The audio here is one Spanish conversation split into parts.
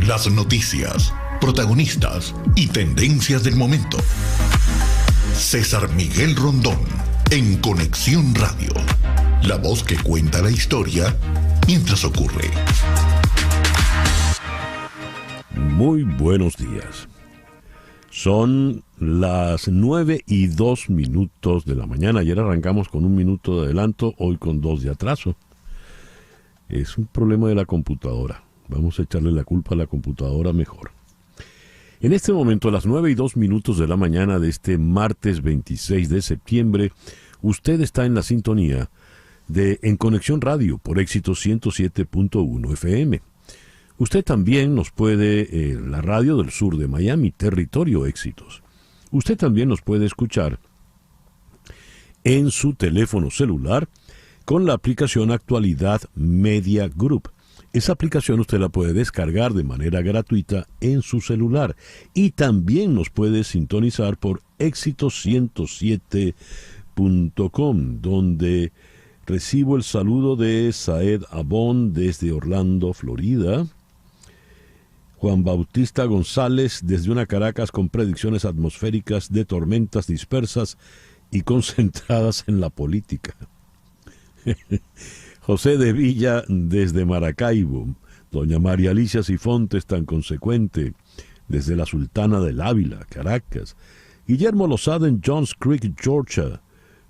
Las noticias, protagonistas y tendencias del momento. César Miguel Rondón, en Conexión Radio. La voz que cuenta la historia mientras ocurre. Muy buenos días. Son las 9:02 de la mañana. Ayer arrancamos con 1 minuto de adelanto, hoy con 2 de atraso. Es un problema de la computadora. Vamos a echarle la culpa a la computadora mejor. En este momento, a las 9:02 de la mañana de este martes 26 de septiembre, usted está en la sintonía de En Conexión Radio por Éxito 107.1 FM. Usted también nos puede, la radio del sur de Miami, Territorio Éxitos. Usted también nos puede escuchar en su teléfono celular con la aplicación Actualidad Media Group. Esa aplicación usted la puede descargar de manera gratuita en su celular. Y también nos puede sintonizar por éxito107.com, donde recibo el saludo de Saed Abón desde Orlando, Florida. Juan Bautista González desde una Caracas con predicciones atmosféricas de tormentas dispersas y concentradas en la política. José de Villa desde Maracaibo. Doña María Alicia Sifontes tan consecuente desde la Sultana del Ávila, Caracas. Guillermo Lozada en Johns Creek, Georgia.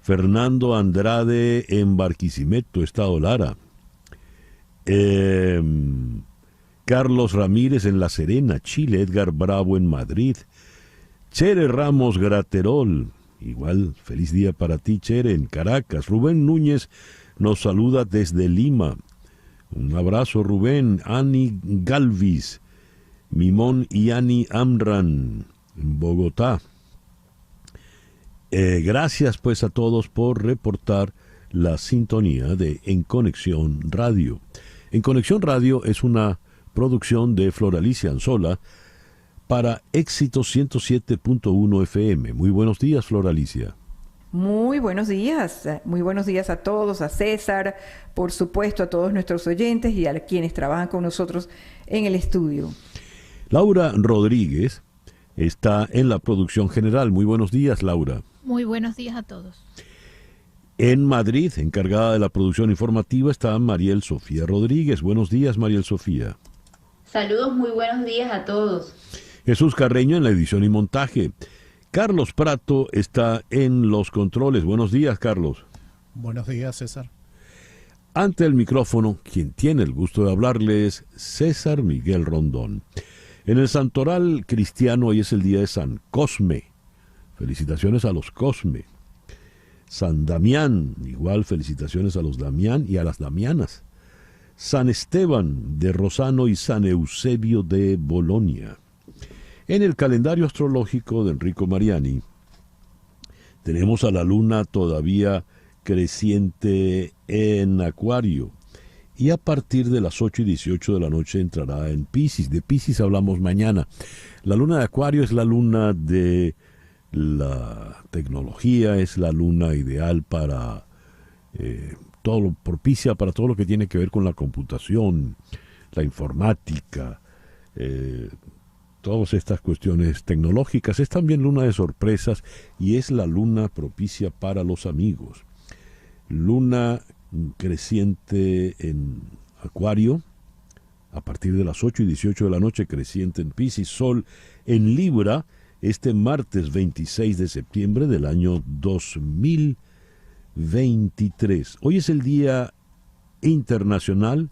Fernando Andrade en Barquisimeto, Estado Lara. Carlos Ramírez en La Serena, Chile. Edgar Bravo en Madrid. Chere Ramos Graterol, igual, feliz día para ti, Chere, en Caracas. Rubén Núñez nos saluda desde Lima. Un abrazo, Rubén. Ani Galvis, Mimón y Ani Amran en Bogotá. Gracias pues a todos por reportar la sintonía de En Conexión Radio. En Conexión Radio es una producción de Floralicia Anzola para Éxito 107.1 FM. Muy buenos días, Floralicia. Muy buenos días a todos, a César, por supuesto a todos nuestros oyentes y a quienes trabajan con nosotros en el estudio. Laura Rodríguez está en la producción general. Muy buenos días, Laura. Muy buenos días a todos. En Madrid, encargada de la producción informativa, está Mariel Sofía Rodríguez. Buenos días, Mariel Sofía. Saludos, muy buenos días a todos. Jesús Carreño en la edición y montaje. Carlos Prato está en los controles. Buenos días, Carlos. Buenos días, César. Ante el micrófono, quien tiene el gusto de hablarle es César Miguel Rondón. En el santoral cristiano hoy es el día de San Cosme. Felicitaciones a los Cosme. San Damián, igual felicitaciones a los Damián y a las Damianas. San Esteban de Rosano y San Eusebio de Bolonia. En el calendario astrológico de Enrico Mariani tenemos a la luna todavía creciente en Acuario y a partir de las 8:18 de la noche entrará en Piscis. De Piscis hablamos mañana. La luna de Acuario es la luna de la tecnología, es la luna ideal para todo, propicia para todo lo que tiene que ver con la computación, la informática, todas estas cuestiones tecnológicas. Es también luna de sorpresas y es la luna propicia para los amigos. Luna creciente en Acuario, a partir de las 8:18 de la noche, creciente en Piscis. Sol en Libra, este martes 26 de septiembre del año 2023. Hoy es el Día Internacional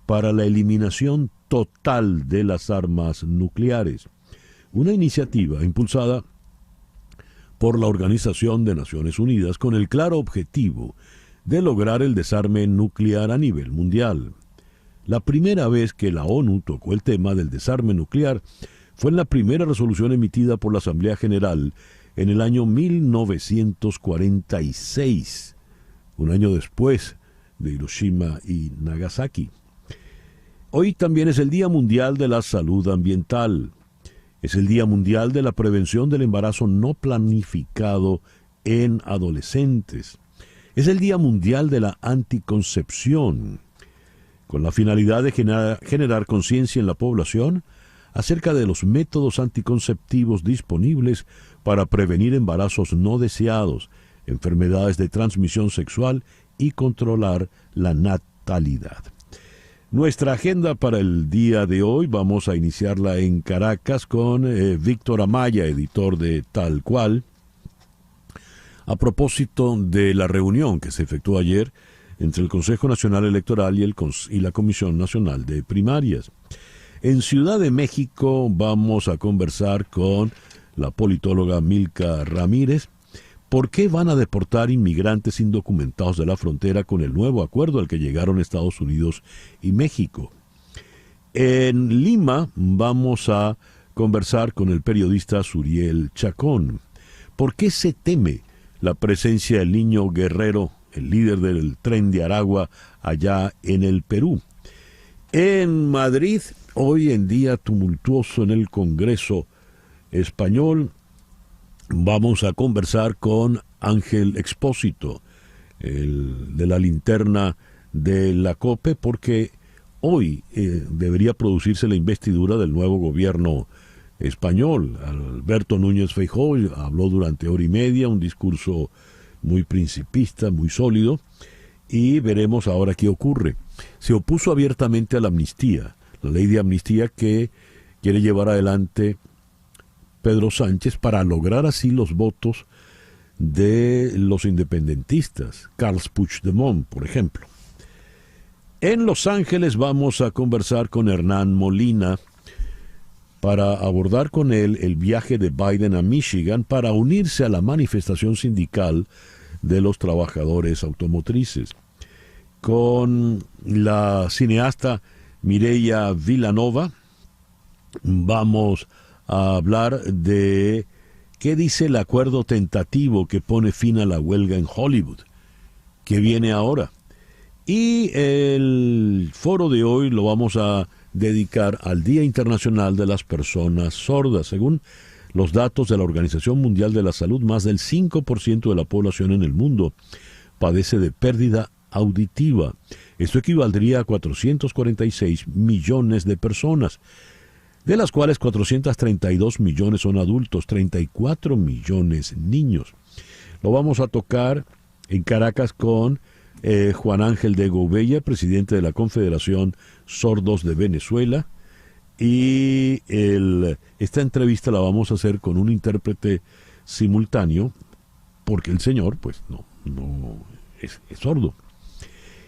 para la Eliminación Total de las Armas Nucleares, una iniciativa impulsada por la Organización de Naciones Unidas con el claro objetivo de lograr el desarme nuclear a nivel mundial. La primera vez que la ONU tocó el tema del desarme nuclear fue en la primera resolución emitida por la Asamblea General en el año 1946, un año después de Hiroshima y Nagasaki. Hoy también es el Día Mundial de la Salud Ambiental. Es el Día Mundial de la Prevención del Embarazo No Planificado en Adolescentes. Es el Día Mundial de la Anticoncepción, con la finalidad de generar conciencia en la población acerca de los métodos anticonceptivos disponibles para prevenir embarazos no deseados, enfermedades de transmisión sexual y controlar la natalidad. Nuestra agenda para el día de hoy vamos a iniciarla en Caracas con Víctor Amaya, editor de Tal Cual, a propósito de la reunión que se efectuó ayer entre el Consejo Nacional Electoral y la Comisión Nacional de Primarias. En Ciudad de México vamos a conversar con la politóloga Milka Ramírez. ¿Por qué van a deportar inmigrantes indocumentados de la frontera con el nuevo acuerdo al que llegaron Estados Unidos y México? En Lima vamos a conversar con el periodista Suriel Chacón. ¿Por qué se teme la presencia del niño Guerrero, el líder del Tren de Aragua, allá en el Perú? En Madrid, hoy en día tumultuoso en el Congreso español, vamos a conversar con Ángel Expósito, el de la linterna de la COPE, porque hoy debería producirse la investidura del nuevo gobierno español. Alberto Núñez Feijóo habló durante hora y media, un discurso muy principista, muy sólido, y veremos ahora qué ocurre. Se opuso abiertamente a la amnistía, la ley de amnistía que quiere llevar adelante Pedro Sánchez para lograr así los votos de los independentistas, Carles Puigdemont, por ejemplo. En Los Ángeles vamos a conversar con Hernán Molina para abordar con él el viaje de Biden a Michigan para unirse a la manifestación sindical de los trabajadores automotrices. Con la cineasta Mireia Vilanova vamos a hablar de qué dice el acuerdo tentativo que pone fin a la huelga en Hollywood, que viene ahora. Y el foro de hoy lo vamos a dedicar al Día Internacional de las Personas Sordas. Según los datos de la Organización Mundial de la Salud, más del 5% de la población en el mundo padece de pérdida auditiva. Esto equivaldría a 446 millones de personas, de las cuales 432 millones son adultos, 34 millones niños. Lo vamos a tocar en Caracas con Juan Ángel de Gouveia, presidente de la Confederación Sordos de Venezuela, y esta entrevista la vamos a hacer con un intérprete simultáneo, porque el señor pues no es sordo.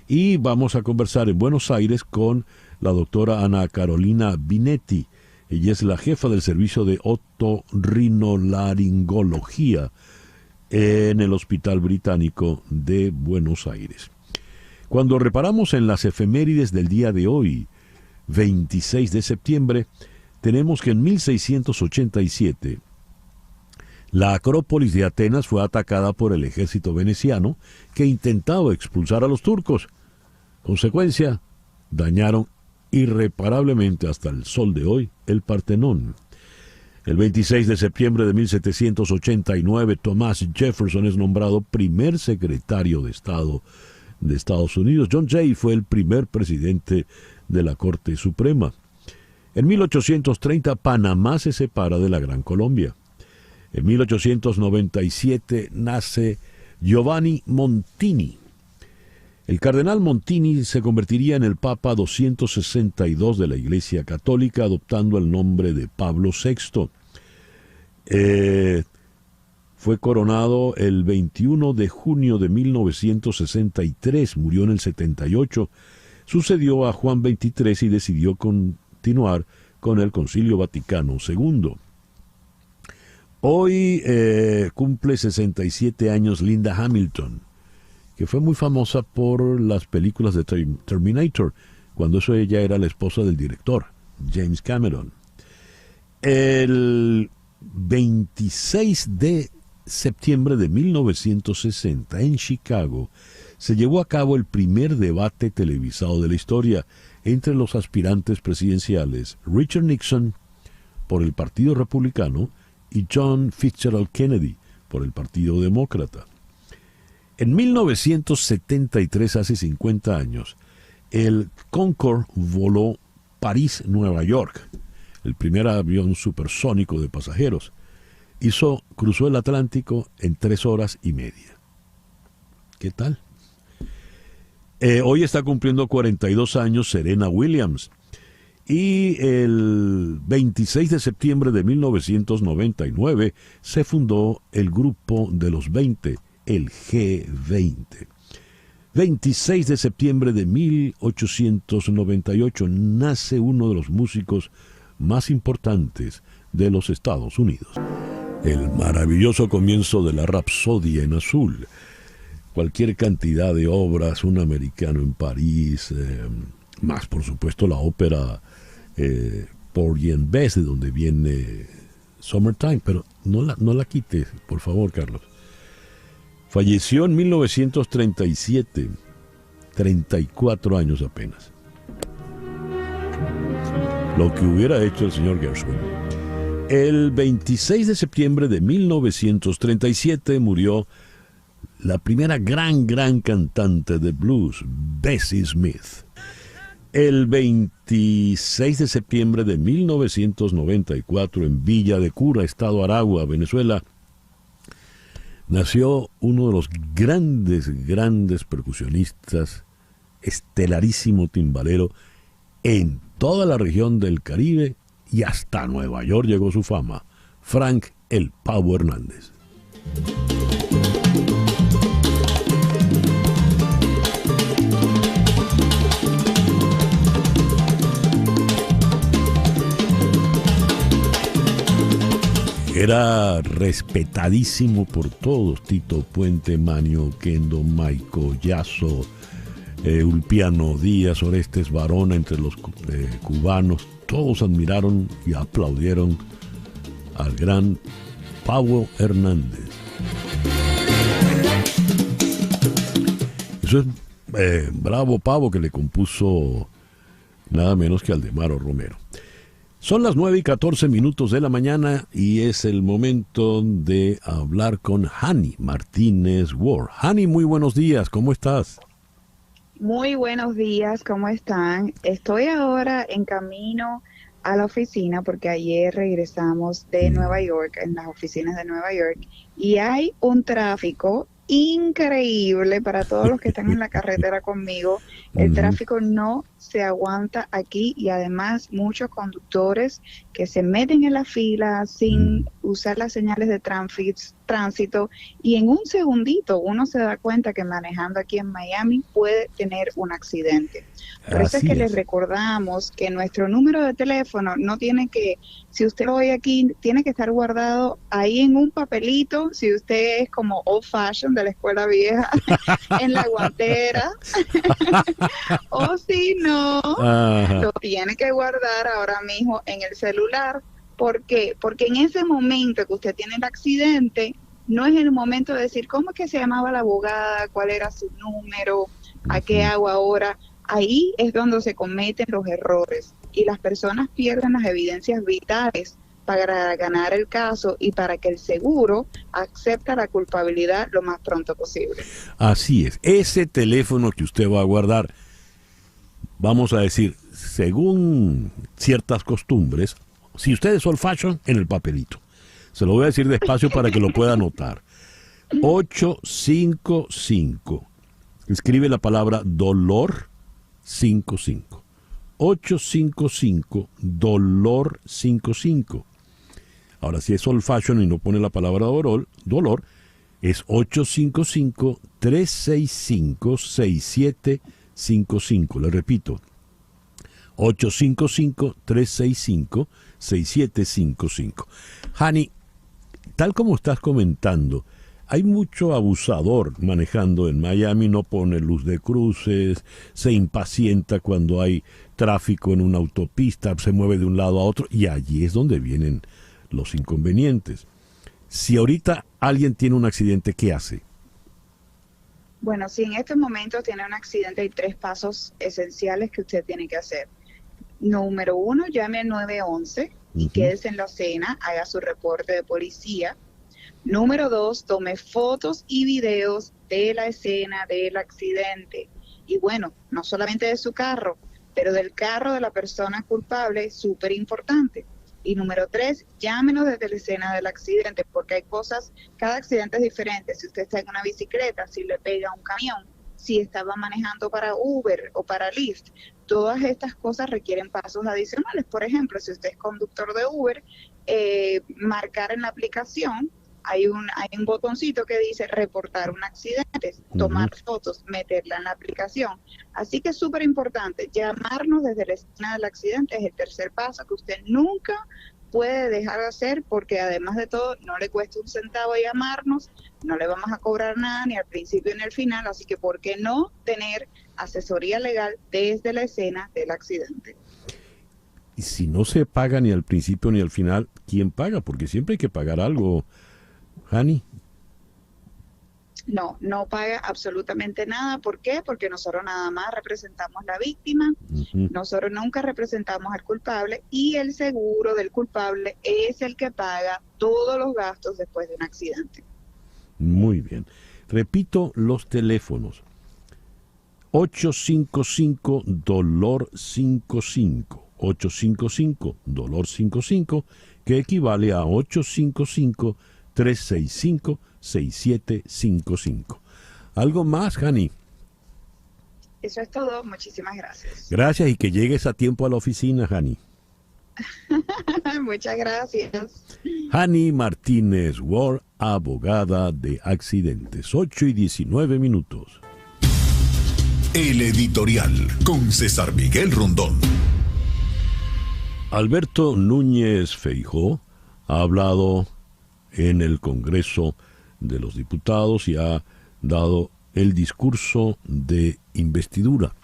Y vamos a conversar en Buenos Aires con la doctora Ana Carolina Binetti. Ella es la jefa del servicio de otorrinolaringología en el Hospital Británico de Buenos Aires. Cuando reparamos en las efemérides del día de hoy, 26 de septiembre, tenemos que en 1687 la Acrópolis de Atenas fue atacada por el ejército veneciano que intentaba expulsar a los turcos. Consecuencia, dañaron irreparablemente hasta el sol de hoy el Partenón. El 26 de septiembre de 1789, Thomas Jefferson es nombrado primer secretario de Estado de Estados Unidos. John Jay fue el primer presidente de la Corte Suprema. En 1830, Panamá se separa de la Gran Colombia. En 1897 nace Giovanni Montini. El cardenal Montini se convertiría en el Papa 262 de la Iglesia Católica, adoptando el nombre de Pablo VI. Fue coronado el 21 de junio de 1963, murió en el 78, sucedió a Juan XXIII y decidió continuar con el Concilio Vaticano II. Hoy cumple 67 años Linda Hamilton, que fue muy famosa por las películas de Terminator, cuando ella era la esposa del director, James Cameron. El 26 de septiembre de 1960, en Chicago, se llevó a cabo el primer debate televisado de la historia entre los aspirantes presidenciales Richard Nixon, por el Partido Republicano, y John Fitzgerald Kennedy, por el Partido Demócrata. En 1973, hace 50 años, el Concorde voló París-Nueva York. el primer avión supersónico de pasajeros. Cruzó el Atlántico en 3 horas y media. ¿Qué tal? Hoy está cumpliendo 42 años Serena Williams. Y el 26 de septiembre de 1999 se fundó el Grupo de los 20, el G20. 26 de septiembre de 1898 nace uno de los músicos más importantes de los Estados Unidos. El maravilloso comienzo de la Rapsodia en Azul. Cualquier cantidad de obras, un americano en París, más por supuesto la ópera Porgy and Bess, de donde viene Summertime, pero no la quites, por favor, Carlos. Falleció en 1937, 34 años apenas. Lo que hubiera hecho el señor Gershwin. El 26 de septiembre de 1937 murió la primera gran cantante de blues, Bessie Smith. El 26 de septiembre de 1994, en Villa de Cura, estado Aragua, Venezuela, nació uno de los grandes percusionistas, estelarísimo timbalero, en toda la región del Caribe y hasta Nueva York llegó su fama, Frank "El Pavo" Hernández. Era respetadísimo por todos: Tito Puente, Manio Kendo, Maico Yasso, Ulpiano Díaz, Orestes Varona, entre los cubanos. Todos admiraron y aplaudieron al gran Pavo Hernández. Eso es bravo Pavo, que le compuso nada menos que Aldemaro Romero. Son las 9:14 de la mañana y es el momento de hablar con Hani Martínez Ward. Hani, muy buenos días, ¿cómo estás? Muy buenos días, ¿cómo están? Estoy ahora en camino a la oficina porque ayer regresamos de Nueva York, en las oficinas de Nueva York, y hay un tráfico increíble para todos los que están en la carretera conmigo. El tráfico no se aguanta aquí y además muchos conductores que se meten en la fila sin usar las señales de tránsito y en un segundito uno se da cuenta que manejando aquí en Miami puede tener un accidente. Por eso es que les recordamos que nuestro número de teléfono no tiene que, si usted lo oye aquí, tiene que estar guardado ahí en un papelito, si usted es como old fashion de la escuela vieja, en la guantera, o si no, lo tiene que guardar ahora mismo en el celular. ¿Por qué? Porque en ese momento que usted tiene el accidente, no es el momento de decir cómo es que se llamaba la abogada, cuál era su número, a qué hago ahora. Ahí es donde se cometen los errores y las personas pierden las evidencias vitales para ganar el caso y para que el seguro acepte la culpabilidad lo más pronto posible. Así es. Ese teléfono que usted va a guardar, vamos a decir, según ciertas costumbres, si usted es old fashion, en el papelito. Se lo voy a decir despacio para que lo pueda anotar. 855. Escribe la palabra dolor 55. 855 dolor 55. Ahora, si es old fashion y no pone la palabra dolor, es 855-365-6755. Le repito, 855-365-6755. Hani, tal como estás comentando, hay mucho abusador manejando en Miami, no pone luz de cruces, se impacienta cuando hay tráfico en una autopista, se mueve de un lado a otro, y allí es donde vienen los inconvenientes. Si ahorita alguien tiene un accidente, ¿qué hace? Bueno, si en este momento tiene un accidente, hay 3 pasos esenciales que usted tiene que hacer. Número 1, llame al 911 y quédese en la escena, haga su reporte de policía. Número 2, tome fotos y videos de la escena del accidente. Y bueno, no solamente de su carro, pero del carro de la persona culpable, súper importante. Y número 3, llámenos desde la escena del accidente, porque hay cosas, cada accidente es diferente. Si usted está en una bicicleta, si le pega a un camión, si estaba manejando para Uber o para Lyft, todas estas cosas requieren pasos adicionales. Por ejemplo, si usted es conductor de Uber, marcar en la aplicación, hay un botoncito que dice reportar un accidente, tomar fotos, meterla en la aplicación. Así que es súper importante, llamarnos desde la escena del accidente es el tercer paso que usted nunca puede dejar de hacer, porque además de todo no le cuesta un centavo llamarnos, no le vamos a cobrar nada ni al principio ni al final, así que ¿por qué no tener asesoría legal desde la escena del accidente? Y si no se paga ni al principio ni al final, ¿quién paga? Porque siempre hay que pagar algo, Hani. No paga absolutamente nada. ¿Por qué? Porque nosotros nada más representamos la víctima, nosotros nunca representamos al culpable, y el seguro del culpable es el que paga todos los gastos después de un accidente. Muy bien. Repito los teléfonos. 855-DOLOR-55. 855-DOLOR-55, que equivale a 855-365-6755. ¿Algo más, Hani? Eso es todo. Muchísimas gracias. Gracias, y que llegues a tiempo a la oficina, Hani. Muchas gracias. Hani Martínez Ward, abogada de accidentes. 8:19. El editorial con César Miguel Rondón. Alberto Núñez Feijóo ha hablado en el Congreso de los Diputados y ha dado el discurso de investidura,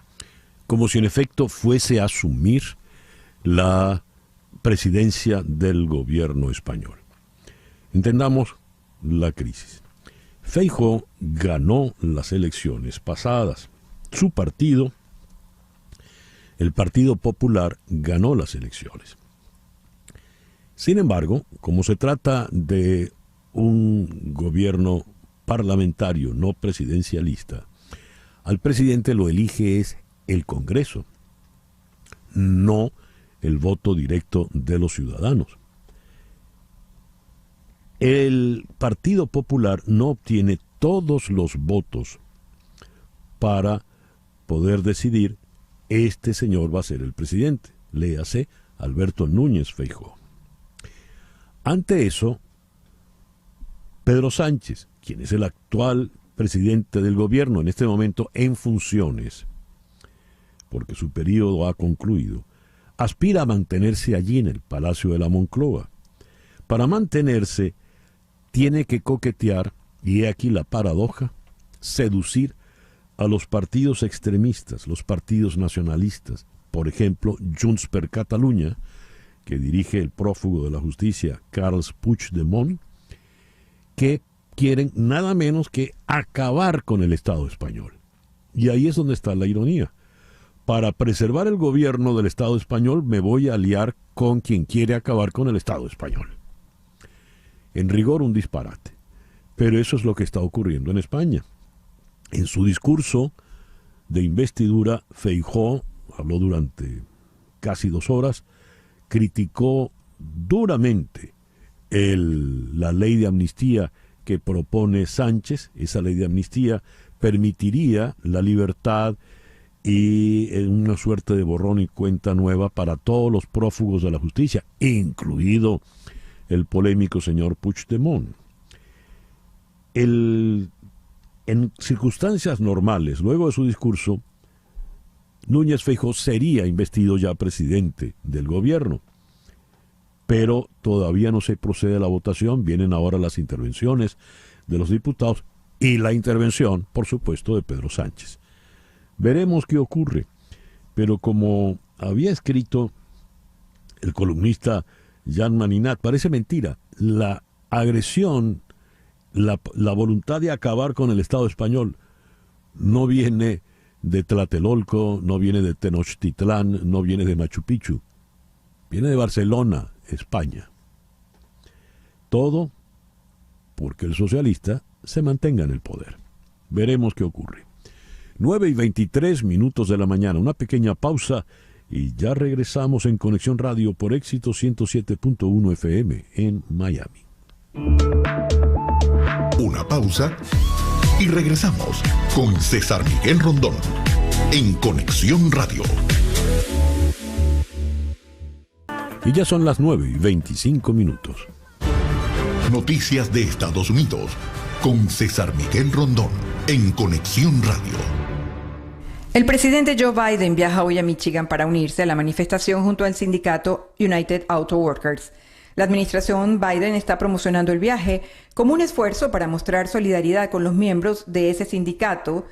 como si en efecto fuese a asumir la presidencia del gobierno español. Entendamos la crisis. Feijóo ganó las elecciones pasadas. Su partido, el Partido Popular, ganó las elecciones. Sin embargo, como se trata de un gobierno parlamentario, no presidencialista, al presidente lo elige es el Congreso, no el voto directo de los ciudadanos. El Partido Popular no obtiene todos los votos para poder decidir: este señor va a ser el presidente, léase Alberto Núñez Feijóo. Ante eso, Pedro Sánchez, quien es el actual presidente del gobierno en este momento en funciones, porque su periodo ha concluido, aspira a mantenerse allí en el Palacio de la Moncloa. Para mantenerse, tiene que coquetear, y he aquí la paradoja, seducir a los partidos extremistas, los partidos nacionalistas, por ejemplo, Junts per Catalunya, que dirige el prófugo de la justicia Carles Puigdemont, que quieren nada menos que acabar con el Estado español. Y ahí es donde está la ironía. Para preservar el gobierno del Estado español me voy a aliar con quien quiere acabar con el Estado español. En rigor, un disparate. Pero eso es lo que está ocurriendo en España. En su discurso de investidura, Feijóo habló durante casi 2 horas, criticó duramente la ley de amnistía que propone Sánchez. Esa ley de amnistía permitiría la libertad y una suerte de borrón y cuenta nueva para todos los prófugos de la justicia, incluido el polémico señor Puigdemont. En circunstancias normales, luego de su discurso, Núñez Feijóo sería investido ya presidente del gobierno. Pero todavía no se procede a la votación, vienen ahora las intervenciones de los diputados y la intervención, por supuesto, de Pedro Sánchez. Veremos qué ocurre. Pero como había escrito el columnista Jean Maninat, parece mentira, la agresión, la voluntad de acabar con el Estado español no viene de Tlatelolco, no viene de Tenochtitlán, no viene de Machu Picchu, viene de Barcelona, España. Todo porque el socialista se mantenga en el poder. Veremos qué ocurre. 9:23 de la mañana, una pequeña pausa y ya regresamos en Conexión Radio por Éxito 107.1 FM en Miami. Una pausa y regresamos con César Miguel Rondón en Conexión Radio. Y ya son las 9:25. Noticias de Estados Unidos con César Miguel Rondón en Conexión Radio. El presidente Joe Biden viaja hoy a Michigan para unirse a la manifestación junto al sindicato United Auto Workers. La administración Biden está promocionando el viaje como un esfuerzo para mostrar solidaridad con los miembros de ese sindicato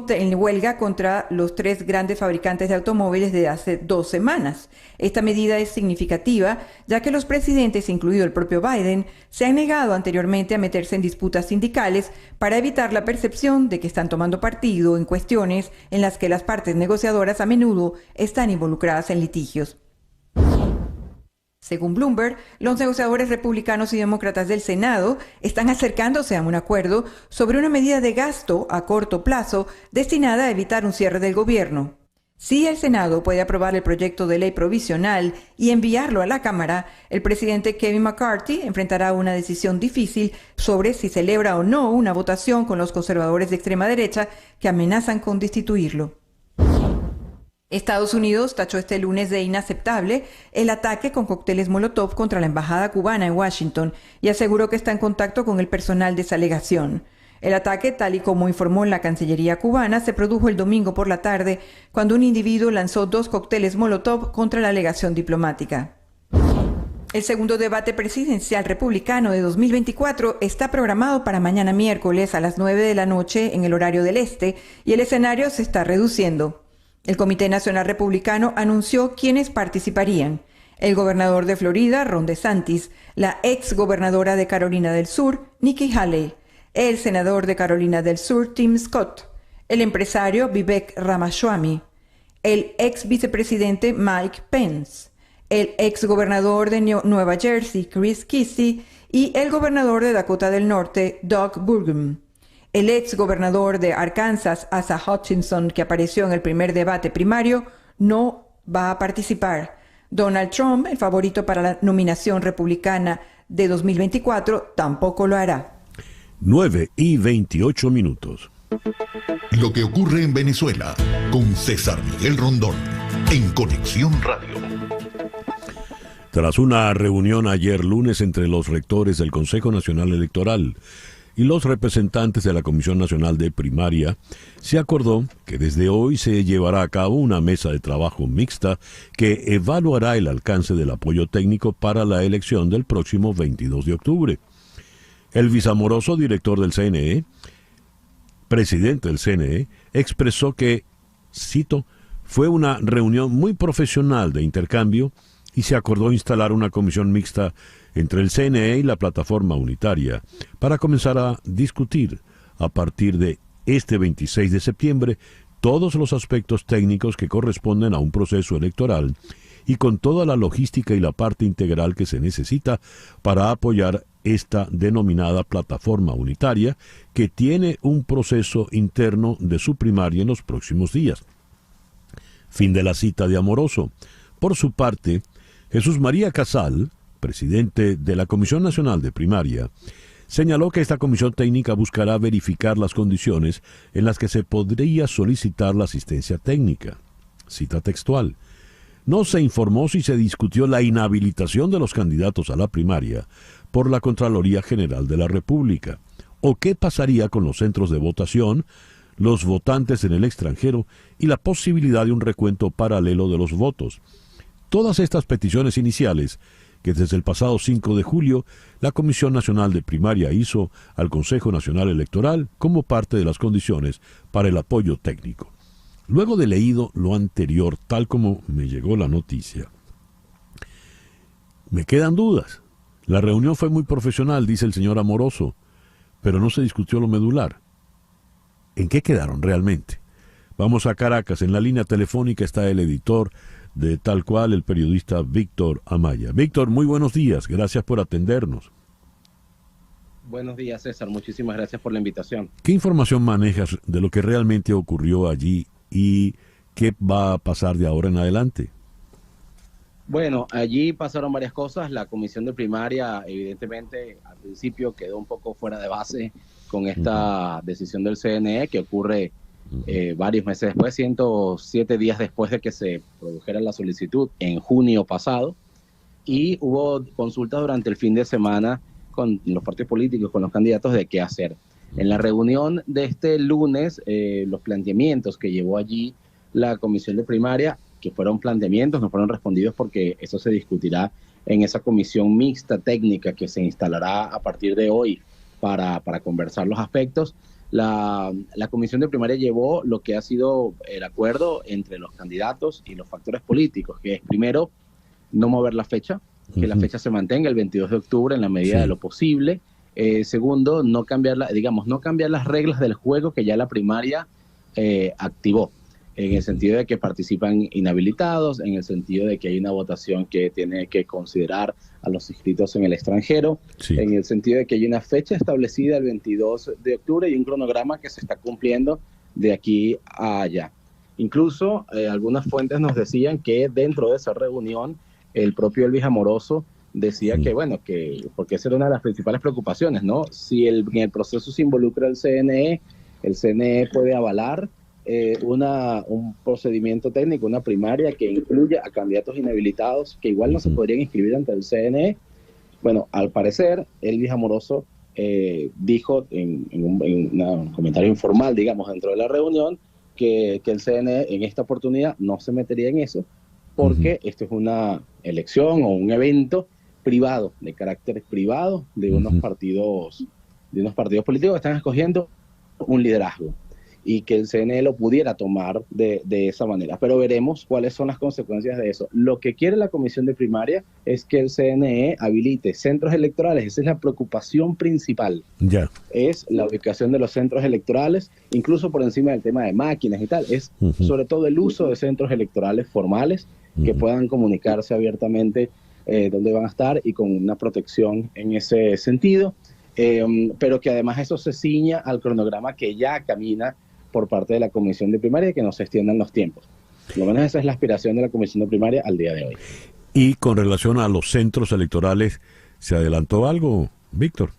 en huelga contra los 3 grandes fabricantes de automóviles de hace 2 semanas. Esta medida es significativa, ya que los presidentes, incluido el propio Biden, se han negado anteriormente a meterse en disputas sindicales para evitar la percepción de que están tomando partido en cuestiones en las que las partes negociadoras a menudo están involucradas en litigios. Según Bloomberg, los negociadores republicanos y demócratas del Senado están acercándose a un acuerdo sobre una medida de gasto a corto plazo destinada a evitar un cierre del gobierno. Si el Senado puede aprobar el proyecto de ley provisional y enviarlo a la Cámara, el presidente Kevin McCarthy enfrentará una decisión difícil sobre si celebra o no una votación con los conservadores de extrema derecha que amenazan con destituirlo. Estados Unidos tachó este lunes de inaceptable el ataque con cócteles Molotov contra la embajada cubana en Washington y aseguró que está en contacto con el personal de esa legación. El ataque, tal y como informó la Cancillería cubana, se produjo el domingo por la tarde cuando un individuo lanzó 2 cócteles Molotov contra la legación diplomática. El segundo debate presidencial republicano de 2024 está programado para mañana miércoles a las 9 de la noche en el horario del este y el escenario se está reduciendo. El Comité Nacional Republicano anunció quiénes participarían: el gobernador de Florida, Ron DeSantis, la ex gobernadora de Carolina del Sur, Nikki Haley, el senador de Carolina del Sur, Tim Scott, el empresario Vivek Ramaswamy, el ex vicepresidente Mike Pence, el ex gobernador de Nueva Jersey, Chris Christie, y el gobernador de Dakota del Norte, Doug Burgum. El ex gobernador de Arkansas, Asa Hutchinson, que apareció en el primer debate primario, no va a participar. Donald Trump, el favorito para la nominación republicana de 2024, tampoco lo hará. 9:28. Lo que ocurre en Venezuela con César Miguel Rondón en Conexión Radio. Tras una reunión ayer lunes entre los rectores del Consejo Nacional Electoral y los representantes de la Comisión Nacional de Primaria, se acordó que desde hoy se llevará a cabo una mesa de trabajo mixta que evaluará el alcance del apoyo técnico para la elección del próximo 22 de octubre. Elvis Amoroso, director del CNE, presidente del CNE, expresó que, cito, fue una reunión muy profesional de intercambio y se acordó instalar una comisión mixta entre el CNE y la plataforma unitaria para comenzar a discutir a partir de este 26 de septiembre todos los aspectos técnicos que corresponden a un proceso electoral y con toda la logística y la parte integral que se necesita para apoyar esta denominada plataforma unitaria que tiene un proceso interno de su primaria en los próximos días. Fin de la cita de Amoroso. Por su parte, Jesús María Casal, presidente de la Comisión Nacional de Primaria, señaló que esta comisión técnica buscará verificar las condiciones en las que se podría solicitar la asistencia técnica. Cita textual. No se informó si se discutió la inhabilitación de los candidatos a la primaria por la Contraloría General de la República, o qué pasaría con los centros de votación, los votantes en el extranjero y la posibilidad de un recuento paralelo de los votos. Todas estas peticiones iniciales que desde el pasado 5 de julio la Comisión Nacional de Primaria hizo al Consejo Nacional Electoral como parte de las condiciones para el apoyo técnico. Luego de leído lo anterior, tal como me llegó la noticia, me quedan dudas. La reunión fue muy profesional, dice el señor Amoroso, pero no se discutió lo medular. ¿En qué quedaron realmente? Vamos a Caracas. En la línea telefónica está el editor de Tal Cual, el periodista Víctor Amaya. Víctor, muy buenos días. Gracias por atendernos. Buenos días, César. Muchísimas gracias por la invitación. ¿Qué información manejas de lo que realmente ocurrió allí y ¿Qué va a pasar de ahora en adelante? Bueno, allí pasaron varias cosas. La comisión de primaria, evidentemente, al principio quedó un poco fuera de base con esta decisión del CNE que ocurre varios meses después, 107 días después de que se produjera la solicitud en junio pasado. Y hubo consultas durante el fin de semana con los partidos políticos, con los candidatos de qué hacer. En la reunión de este lunes, los planteamientos que llevó allí la comisión de primaria, que fueron planteamientos, no fueron respondidos porque eso se discutirá en esa comisión mixta técnica que se instalará a partir de hoy para conversar los aspectos. La comisión de primaria llevó lo que ha sido el acuerdo entre los candidatos y los factores políticos, que es primero no mover la fecha, que la fecha se mantenga el 22 de octubre en la medida de lo posible. Segundo, no cambiar las reglas del juego que ya la primaria activó, en el sentido de que participan inhabilitados, en el sentido de que hay una votación que tiene que considerar a los inscritos en el extranjero, en el sentido de que hay una fecha establecida el 22 de octubre y un cronograma que se está cumpliendo de aquí a allá. Incluso algunas fuentes nos decían que dentro de esa reunión el propio Elvis Amoroso decía que, bueno, que porque esa era una de las principales preocupaciones, ¿no? Si en el proceso se involucra el CNE puede avalar un procedimiento técnico, una primaria que incluya a candidatos inhabilitados que igual no se podrían inscribir ante el CNE. Bueno, al parecer, Elvis Amoroso dijo en un comentario informal, digamos, dentro de la reunión, que el CNE en esta oportunidad no se metería en eso, porque esto es una elección o un evento privado, de carácter privado, de unos partidos políticos que están escogiendo un liderazgo, y que el CNE lo pudiera tomar de esa manera. Pero veremos cuáles son las consecuencias de eso. Lo que quiere la comisión de primaria es que el CNE habilite centros electorales. Esa es la preocupación principal. Es la ubicación de los centros electorales, incluso por encima del tema de máquinas y tal. Es sobre todo el uso de centros electorales formales que puedan comunicarse abiertamente dónde van a estar y con una protección en ese sentido. Pero que además eso se ciña al cronograma que ya camina por parte de la comisión de primaria y que no se extiendan los tiempos. Por lo menos esa es la aspiración de la comisión de primaria al día de hoy. Y con relación a los centros electorales, ¿se adelantó algo, Víctor?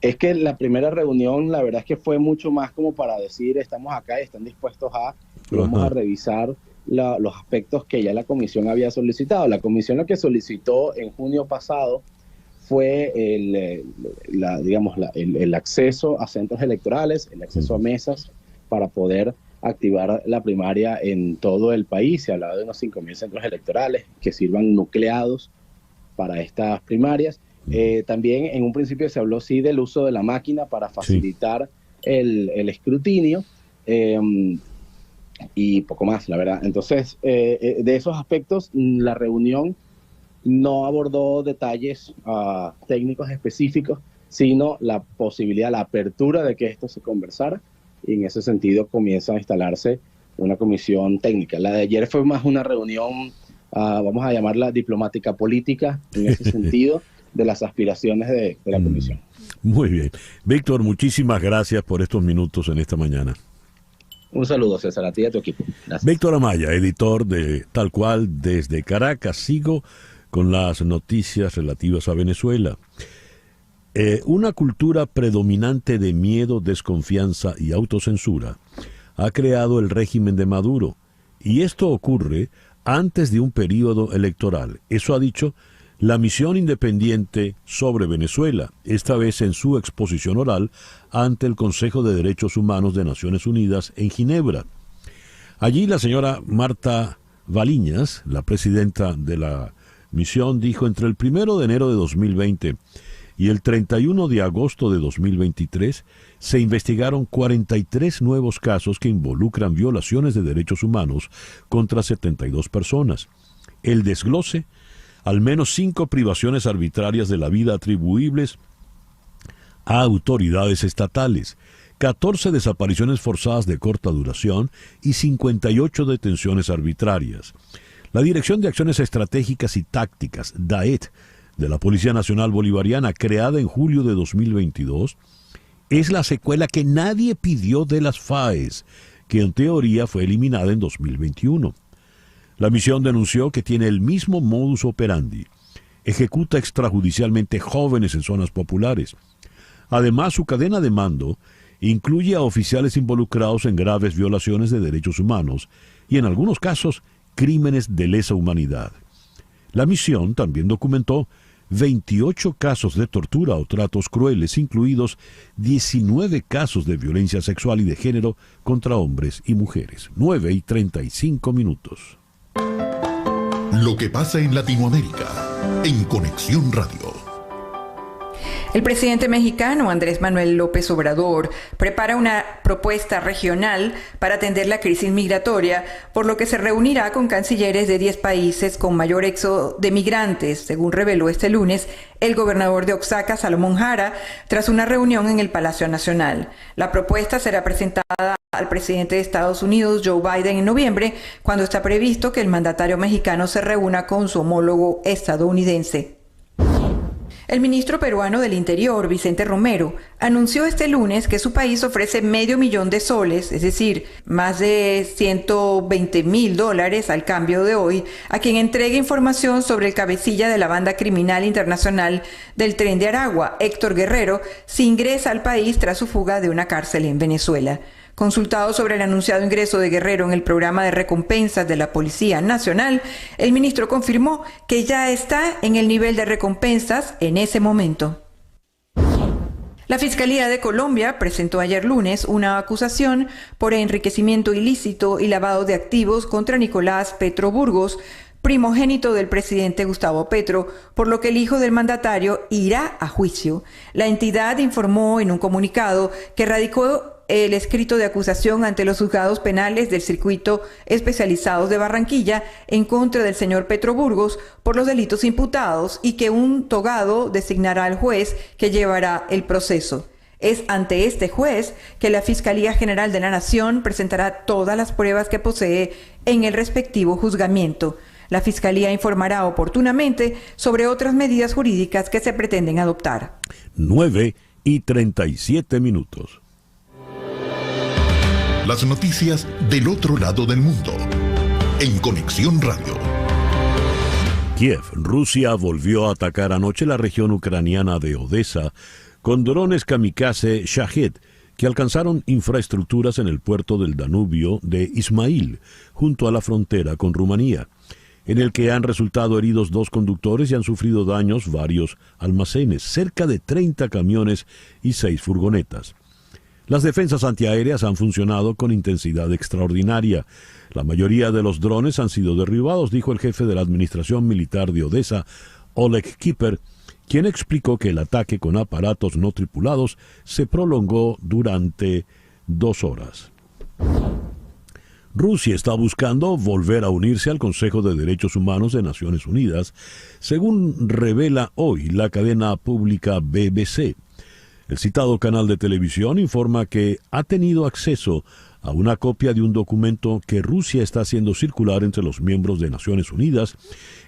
Es que la primera reunión, la verdad es que fue mucho más como para decir, estamos acá y están dispuestos vamos a revisar los aspectos que ya la comisión había solicitado. La comisión lo que solicitó en junio pasado fue el acceso a centros electorales, el acceso a mesas para poder activar la primaria en todo el país. Se hablaba de unos 5.000 centros electorales que sirvan nucleados para estas primarias. También en un principio se habló del uso de la máquina para facilitar el escrutinio y poco más, la verdad. Entonces, de esos aspectos, la reunión no abordó detalles técnicos específicos, sino la posibilidad, la apertura de que esto se conversara, y en ese sentido comienza a instalarse una comisión técnica. La de ayer fue más una reunión, vamos a llamarla diplomática política, en ese sentido, de las aspiraciones de la comisión. Muy bien. Víctor, muchísimas gracias por estos minutos en esta mañana. Un saludo, César, a ti y a tu equipo. Gracias. Víctor Amaya, editor de Tal Cual desde Caracas. Sigo con las noticias relativas a Venezuela. Una cultura predominante de miedo, desconfianza y autocensura ha creado el régimen de Maduro, y esto ocurre antes de un periodo electoral. Eso ha dicho la Misión Independiente sobre Venezuela, esta vez en su exposición oral ante el Consejo de Derechos Humanos de Naciones Unidas en Ginebra. Allí la señora Marta Valiñas, la presidenta de la misión, dijo: entre el 1 de enero de 2020 y el 31 de agosto de 2023 se investigaron 43 nuevos casos que involucran violaciones de derechos humanos contra 72 personas. El desglose: al menos 5 privaciones arbitrarias de la vida atribuibles a autoridades estatales, 14 desapariciones forzadas de corta duración y 58 detenciones arbitrarias. La Dirección de Acciones Estratégicas y Tácticas, DAET, de la Policía Nacional Bolivariana, creada en julio de 2022, es la secuela que nadie pidió de las FAES, que en teoría fue eliminada en 2021. La misión denunció que tiene el mismo modus operandi. Ejecuta extrajudicialmente jóvenes en zonas populares. Además, su cadena de mando incluye a oficiales involucrados en graves violaciones de derechos humanos y, en algunos casos, crímenes de lesa humanidad. La misión también documentó 28 casos de tortura o tratos crueles, incluidos 19 casos de violencia sexual y de género contra hombres y mujeres. 9:35. Lo que pasa en Latinoamérica, en Conexión Radio. El presidente mexicano Andrés Manuel López Obrador prepara una propuesta regional para atender la crisis migratoria, por lo que se reunirá con cancilleres de 10 países con mayor éxodo de migrantes, según reveló este lunes el gobernador de Oaxaca, Salomón Jara, tras una reunión en el Palacio Nacional. La propuesta será presentada al presidente de Estados Unidos, Joe Biden, en noviembre, cuando está previsto que el mandatario mexicano se reúna con su homólogo estadounidense. El ministro peruano del Interior, Vicente Romero, anunció este lunes que su país ofrece $500,000, es decir, más de $120,000 al cambio de hoy, a quien entregue información sobre el cabecilla de la banda criminal internacional del Tren de Aragua, Héctor Guerrero, si ingresa al país tras su fuga de una cárcel en Venezuela. Consultado sobre el anunciado ingreso de Guerrero en el programa de recompensas de la Policía Nacional, el ministro confirmó que ya está en el nivel de recompensas en ese momento. La Fiscalía de Colombia presentó ayer lunes una acusación por enriquecimiento ilícito y lavado de activos contra Nicolás Petro Burgos, primogénito del presidente Gustavo Petro, por lo que el hijo del mandatario irá a juicio. La entidad informó en un comunicado que radicó el escrito de acusación ante los juzgados penales del circuito especializados de Barranquilla en contra del señor Petro Burgos por los delitos imputados y que un togado designará al juez que llevará el proceso. Es ante este juez que la Fiscalía General de la Nación presentará todas las pruebas que posee en el respectivo juzgamiento. La Fiscalía informará oportunamente sobre otras medidas jurídicas que se pretenden adoptar. 9:37. Las noticias del otro lado del mundo, en Conexión Radio. Kiev, Rusia volvió a atacar anoche la región ucraniana de Odessa con drones kamikaze Shahed que alcanzaron infraestructuras en el puerto del Danubio de Ismail, junto a la frontera con Rumanía, en el que han resultado heridos 2 conductores y han sufrido daños varios almacenes, cerca de 30 camiones y 6 furgonetas. Las defensas antiaéreas han funcionado con intensidad extraordinaria. La mayoría de los drones han sido derribados, dijo el jefe de la administración militar de Odessa, Oleg Kiper, quien explicó que el ataque con aparatos no tripulados se prolongó durante 2 horas. Rusia está buscando volver a unirse al Consejo de Derechos Humanos de Naciones Unidas, según revela hoy la cadena pública BBC. El citado canal de televisión informa que ha tenido acceso a una copia de un documento que Rusia está haciendo circular entre los miembros de Naciones Unidas,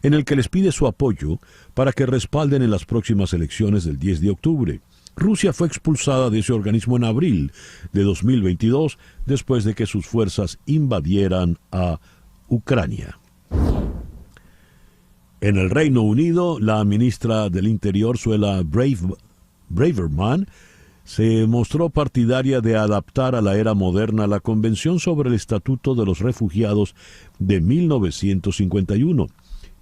en el que les pide su apoyo para que respalden en las próximas elecciones del 10 de octubre. Rusia fue expulsada de ese organismo en abril de 2022, después de que sus fuerzas invadieran a Ucrania. En el Reino Unido, la ministra del Interior, Suella Braverman, se mostró partidaria de adaptar a la era moderna la Convención sobre el Estatuto de los Refugiados de 1951,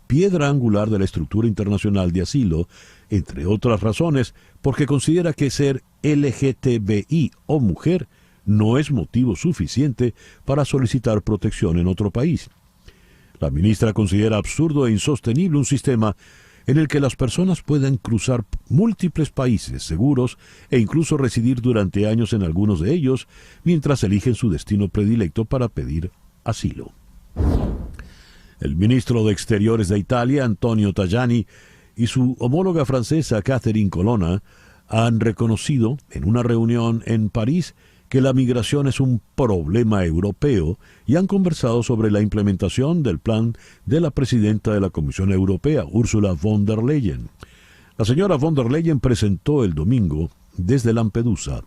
piedra angular de la estructura internacional de asilo, entre otras razones, porque considera que ser LGTBI o mujer no es motivo suficiente para solicitar protección en otro país. La ministra considera absurdo e insostenible un sistema en el que las personas puedan cruzar múltiples países seguros e incluso residir durante años en algunos de ellos, mientras eligen su destino predilecto para pedir asilo. El ministro de Exteriores de Italia, Antonio Tajani, y su homóloga francesa, Catherine Colonna, han reconocido en una reunión en París que la migración es un problema europeo y han conversado sobre la implementación del plan de la presidenta de la Comisión Europea, Ursula von der Leyen. La señora von der Leyen presentó el domingo, desde Lampedusa,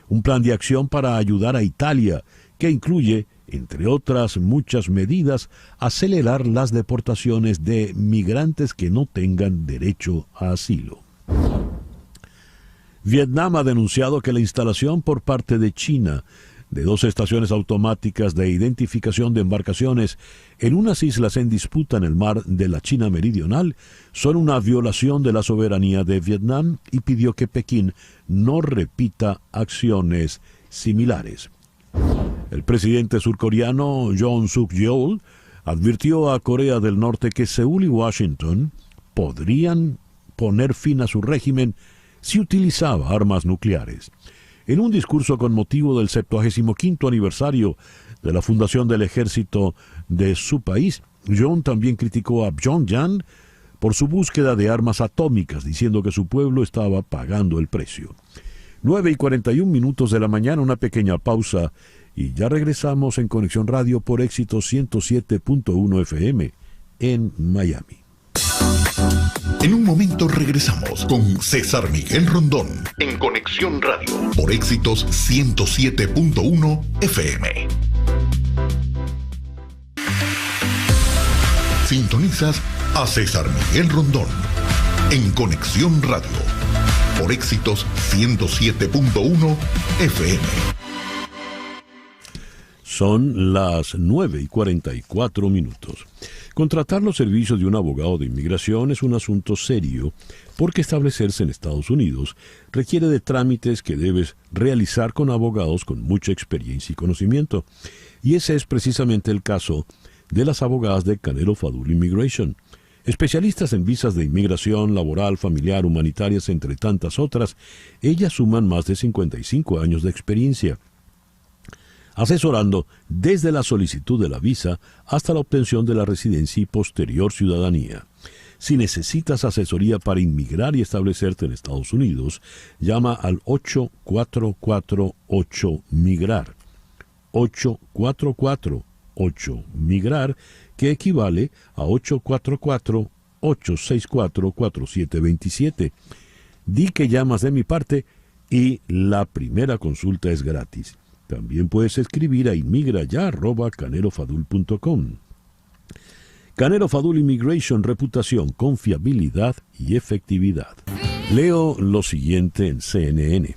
un plan de acción para ayudar a Italia, que incluye, entre otras muchas medidas, acelerar las deportaciones de migrantes que no tengan derecho a asilo. Vietnam ha denunciado que la instalación por parte de China de 2 estaciones automáticas de identificación de embarcaciones en unas islas en disputa en el mar de la China Meridional son una violación de la soberanía de Vietnam y pidió que Pekín no repita acciones similares. El presidente surcoreano Yoon Suk-yeol advirtió a Corea del Norte que Seúl y Washington podrían poner fin a su régimen si utilizaba armas nucleares. En un discurso con motivo del 75º aniversario de la fundación del ejército de su país, Yoon también criticó a Pyongyang por su búsqueda de armas atómicas, diciendo que su pueblo estaba pagando el precio. 9:41 de la mañana, una pequeña pausa, y ya regresamos en Conexión Radio por Éxito 107.1 FM en Miami. En un momento regresamos con César Miguel Rondón en Conexión Radio por Éxitos 107.1 FM. Sintonizas a César Miguel Rondón en Conexión Radio por Éxitos 107.1 FM. Son las 9:44. Contratar los servicios de un abogado de inmigración es un asunto serio porque establecerse en Estados Unidos requiere de trámites que debes realizar con abogados con mucha experiencia y conocimiento. Y ese es precisamente el caso de las abogadas de Canelo Fadul Immigration. Especialistas en visas de inmigración, laboral, familiar, humanitarias, entre tantas otras, ellas suman más de 55 años de experiencia, asesorando desde la solicitud de la visa hasta la obtención de la residencia y posterior ciudadanía. Si necesitas asesoría para inmigrar y establecerte en Estados Unidos, llama al 8448-MIGRAR. 8448-MIGRAR, que equivale a 844-864-4727. Di que llamas de mi parte y la primera consulta es gratis. También puedes escribir a inmigraya@canelofadul.com. Canelo Fadul Immigration, reputación, confiabilidad y efectividad. Leo lo siguiente en CNN.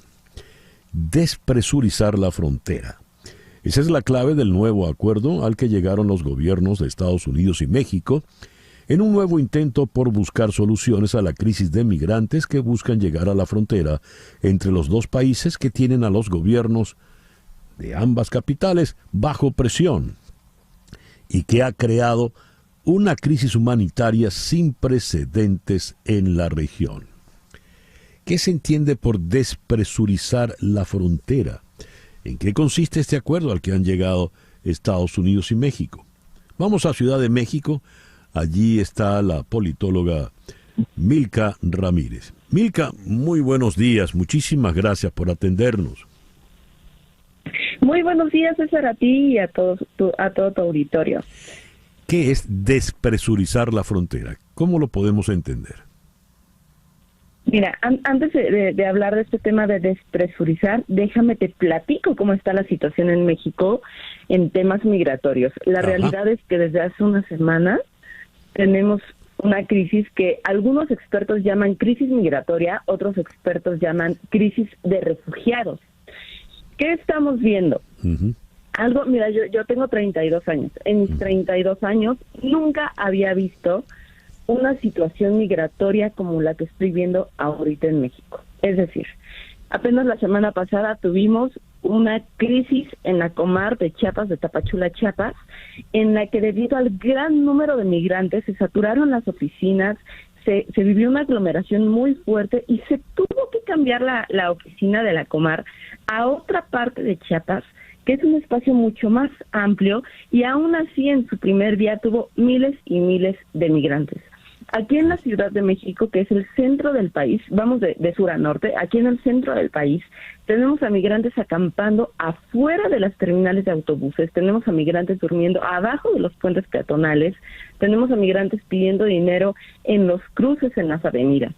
Despresurizar la frontera. Esa es la clave del nuevo acuerdo al que llegaron los gobiernos de Estados Unidos y México en un nuevo intento por buscar soluciones a la crisis de migrantes que buscan llegar a la frontera entre los dos países que tienen a los gobiernos de ambas capitales bajo presión y que ha creado una crisis humanitaria sin precedentes en la región. ¿Qué se entiende por despresurizar la frontera? ¿En qué consiste este acuerdo al que han llegado Estados Unidos y México? Vamos a Ciudad de México. Allí está la politóloga Milka Ramírez. Milka, muy buenos días. Muchísimas gracias por atendernos. Muy buenos días, César, a ti y a todo tu auditorio. ¿Qué es despresurizar la frontera? ¿Cómo lo podemos entender? Mira, antes de hablar de este tema de despresurizar, déjame te platico cómo está la situación en México en temas migratorios. La realidad es que desde hace unas semanas tenemos una crisis que algunos expertos llaman crisis migratoria, otros expertos llaman crisis de refugiados. ¿Qué estamos viendo? Mira, yo tengo 32 años. En mis 32 años nunca había visto una situación migratoria como la que estoy viendo ahorita en México. Es decir, apenas la semana pasada tuvimos una crisis en la Comar de Chiapas, de Tapachula, Chiapas, en la que debido al gran número de migrantes se saturaron las oficinas, se vivió una aglomeración muy fuerte y se tuvo que cambiar la oficina de la Comar a otra parte de Chiapas, que es un espacio mucho más amplio, y aún así en su primer día tuvo miles y miles de migrantes. Aquí en la Ciudad de México, que es el centro del país, vamos de sur a norte, aquí en el centro del país, tenemos a migrantes acampando afuera de las terminales de autobuses, tenemos a migrantes durmiendo abajo de los puentes peatonales, tenemos a migrantes pidiendo dinero en los cruces en las avenidas.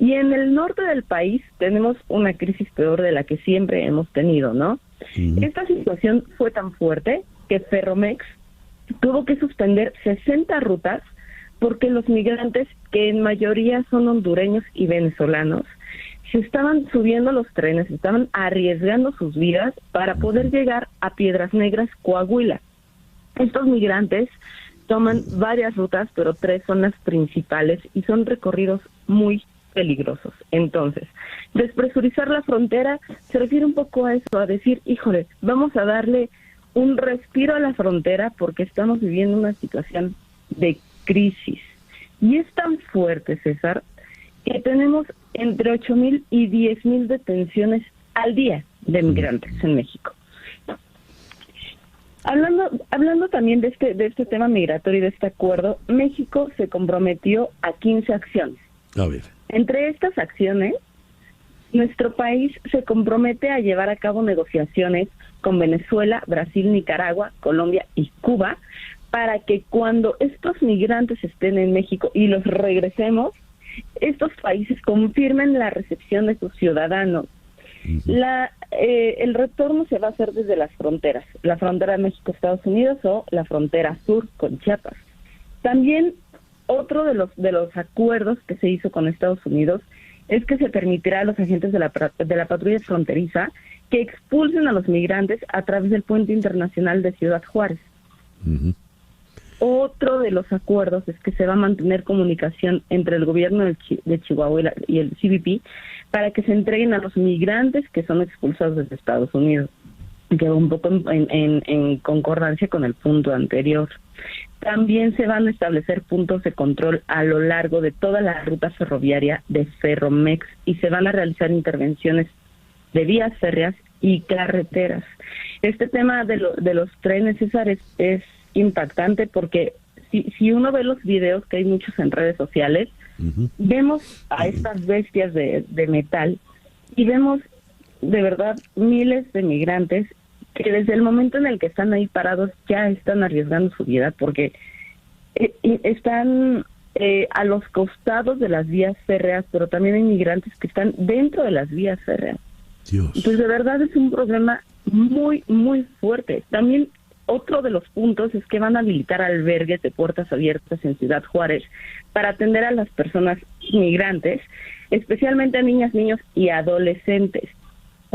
Y en el norte del país tenemos una crisis peor de la que siempre hemos tenido, ¿no? Esta situación fue tan fuerte que Ferromex tuvo que suspender 60 rutas porque los migrantes, que en mayoría son hondureños y venezolanos, se estaban subiendo a los trenes, estaban arriesgando sus vidas para poder llegar a Piedras Negras, Coahuila. Estos migrantes toman varias rutas, pero 3 son las principales y son recorridos muy peligrosos. Entonces, despresurizar la frontera se refiere un poco a eso, a decir, híjole, vamos a darle un respiro a la frontera porque estamos viviendo una situación de crisis. Y es tan fuerte, César, que tenemos entre 8,000 y 10,000 detenciones al día de migrantes en México. Hablando también de este tema migratorio y de este acuerdo, México se comprometió a 15 acciones. A ver. Entre estas acciones, nuestro país se compromete a llevar a cabo negociaciones con Venezuela, Brasil, Nicaragua, Colombia y Cuba para que cuando estos migrantes estén en México y los regresemos, estos países confirmen la recepción de sus ciudadanos. El retorno se va a hacer desde las fronteras, la frontera de México-Estados Unidos o la frontera sur con Chiapas. También otro de los acuerdos que se hizo con Estados Unidos es que se permitirá a los agentes de la patrulla fronteriza que expulsen a los migrantes a través del puente internacional de Ciudad Juárez. Otro de los acuerdos es que se va a mantener comunicación entre el gobierno de Chihuahua y el CBP para que se entreguen a los migrantes que son expulsados desde Estados Unidos, que va un poco en concordancia con el punto anterior. También se van a establecer puntos de control a lo largo de toda la ruta ferroviaria de Ferromex y se van a realizar intervenciones de vías férreas y carreteras. Este tema de los trenes, César, es impactante porque si uno ve los videos, que hay muchos en redes sociales, vemos a estas bestias de metal y vemos de verdad miles de migrantes que desde el momento en el que están ahí parados ya están arriesgando su vida porque están a los costados de las vías férreas, pero también hay migrantes que están dentro de las vías férreas. Dios. Entonces, de verdad es un problema muy, muy fuerte. También otro de los puntos es que van a habilitar albergues de puertas abiertas en Ciudad Juárez para atender a las personas migrantes, especialmente a niñas, niños y adolescentes.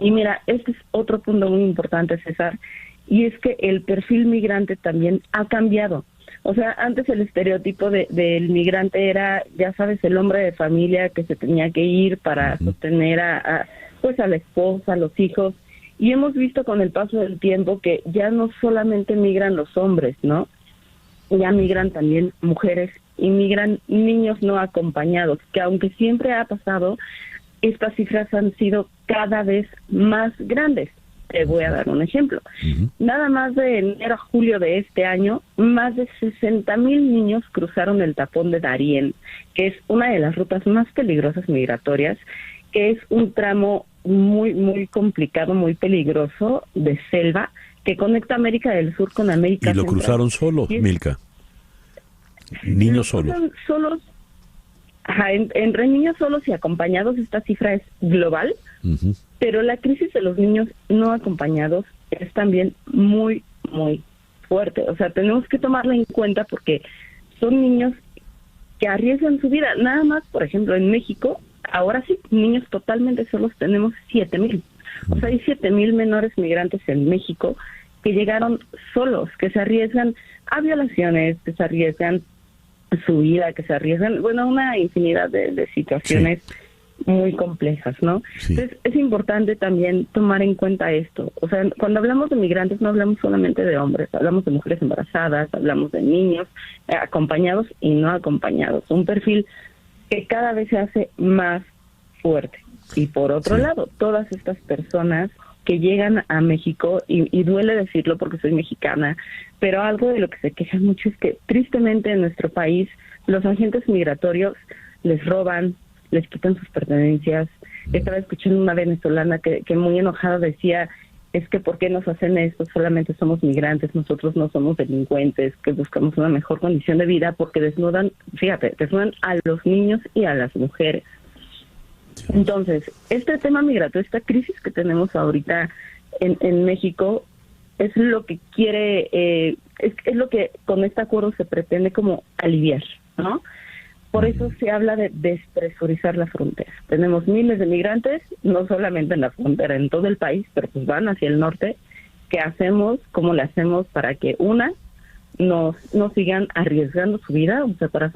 Y mira, este es otro punto muy importante, César, y es que el perfil migrante también ha cambiado. O sea, antes el estereotipo del migrante era, ya sabes, el hombre de familia que se tenía que ir para sostener a la esposa, a los hijos. Y hemos visto con el paso del tiempo que ya no solamente migran los hombres, ¿no? Ya migran también mujeres y migran niños no acompañados, que aunque siempre ha pasado, estas cifras han sido cada vez más grandes. Te voy a dar un ejemplo. Nada más de enero a julio de este año, más de 60,000 niños cruzaron el tapón de Darién, que es una de las rutas más peligrosas migratorias, que es un tramo muy, muy complicado, muy peligroso de selva, que conecta América del Sur con América Central. ¿Y lo cruzaron solos, Milka? ¿Niños solos? Solos. Ajá, entre niños solos y acompañados esta cifra es global, pero la crisis de los niños no acompañados es también muy, muy fuerte. O sea, tenemos que tomarla en cuenta porque son niños que arriesgan su vida. Nada más, por ejemplo, en México, ahora sí, niños totalmente solos tenemos 7,000. O sea, hay 7,000 menores migrantes en México que llegaron solos, que se arriesgan a violaciones, que se arriesgan su vida, que se arriesgan, bueno, una infinidad de situaciones muy complejas, ¿no? Sí. Entonces, es importante también tomar en cuenta esto. O sea, cuando hablamos de migrantes no hablamos solamente de hombres, hablamos de mujeres embarazadas, hablamos de niños acompañados y no acompañados. Un perfil que cada vez se hace más fuerte. Y por otro lado, todas estas personas que llegan a México, y duele decirlo porque soy mexicana, pero algo de lo que se queja mucho es que tristemente en nuestro país los agentes migratorios les roban, les quitan sus pertenencias. Estaba escuchando una venezolana que muy enojada decía, es que ¿por qué nos hacen esto? Solamente somos migrantes, nosotros no somos delincuentes, que buscamos una mejor condición de vida porque desnudan a los niños y a las mujeres. Entonces, este tema migratorio, esta crisis que tenemos ahorita en México es lo que quiere, es lo que con este acuerdo se pretende como aliviar, ¿no? Por eso se habla de despresurizar la frontera. Tenemos miles de migrantes, no solamente en la frontera, en todo el país, pero pues van hacia el norte. ¿Qué hacemos? ¿Cómo le hacemos para que no sigan arriesgando su vida, o sea, para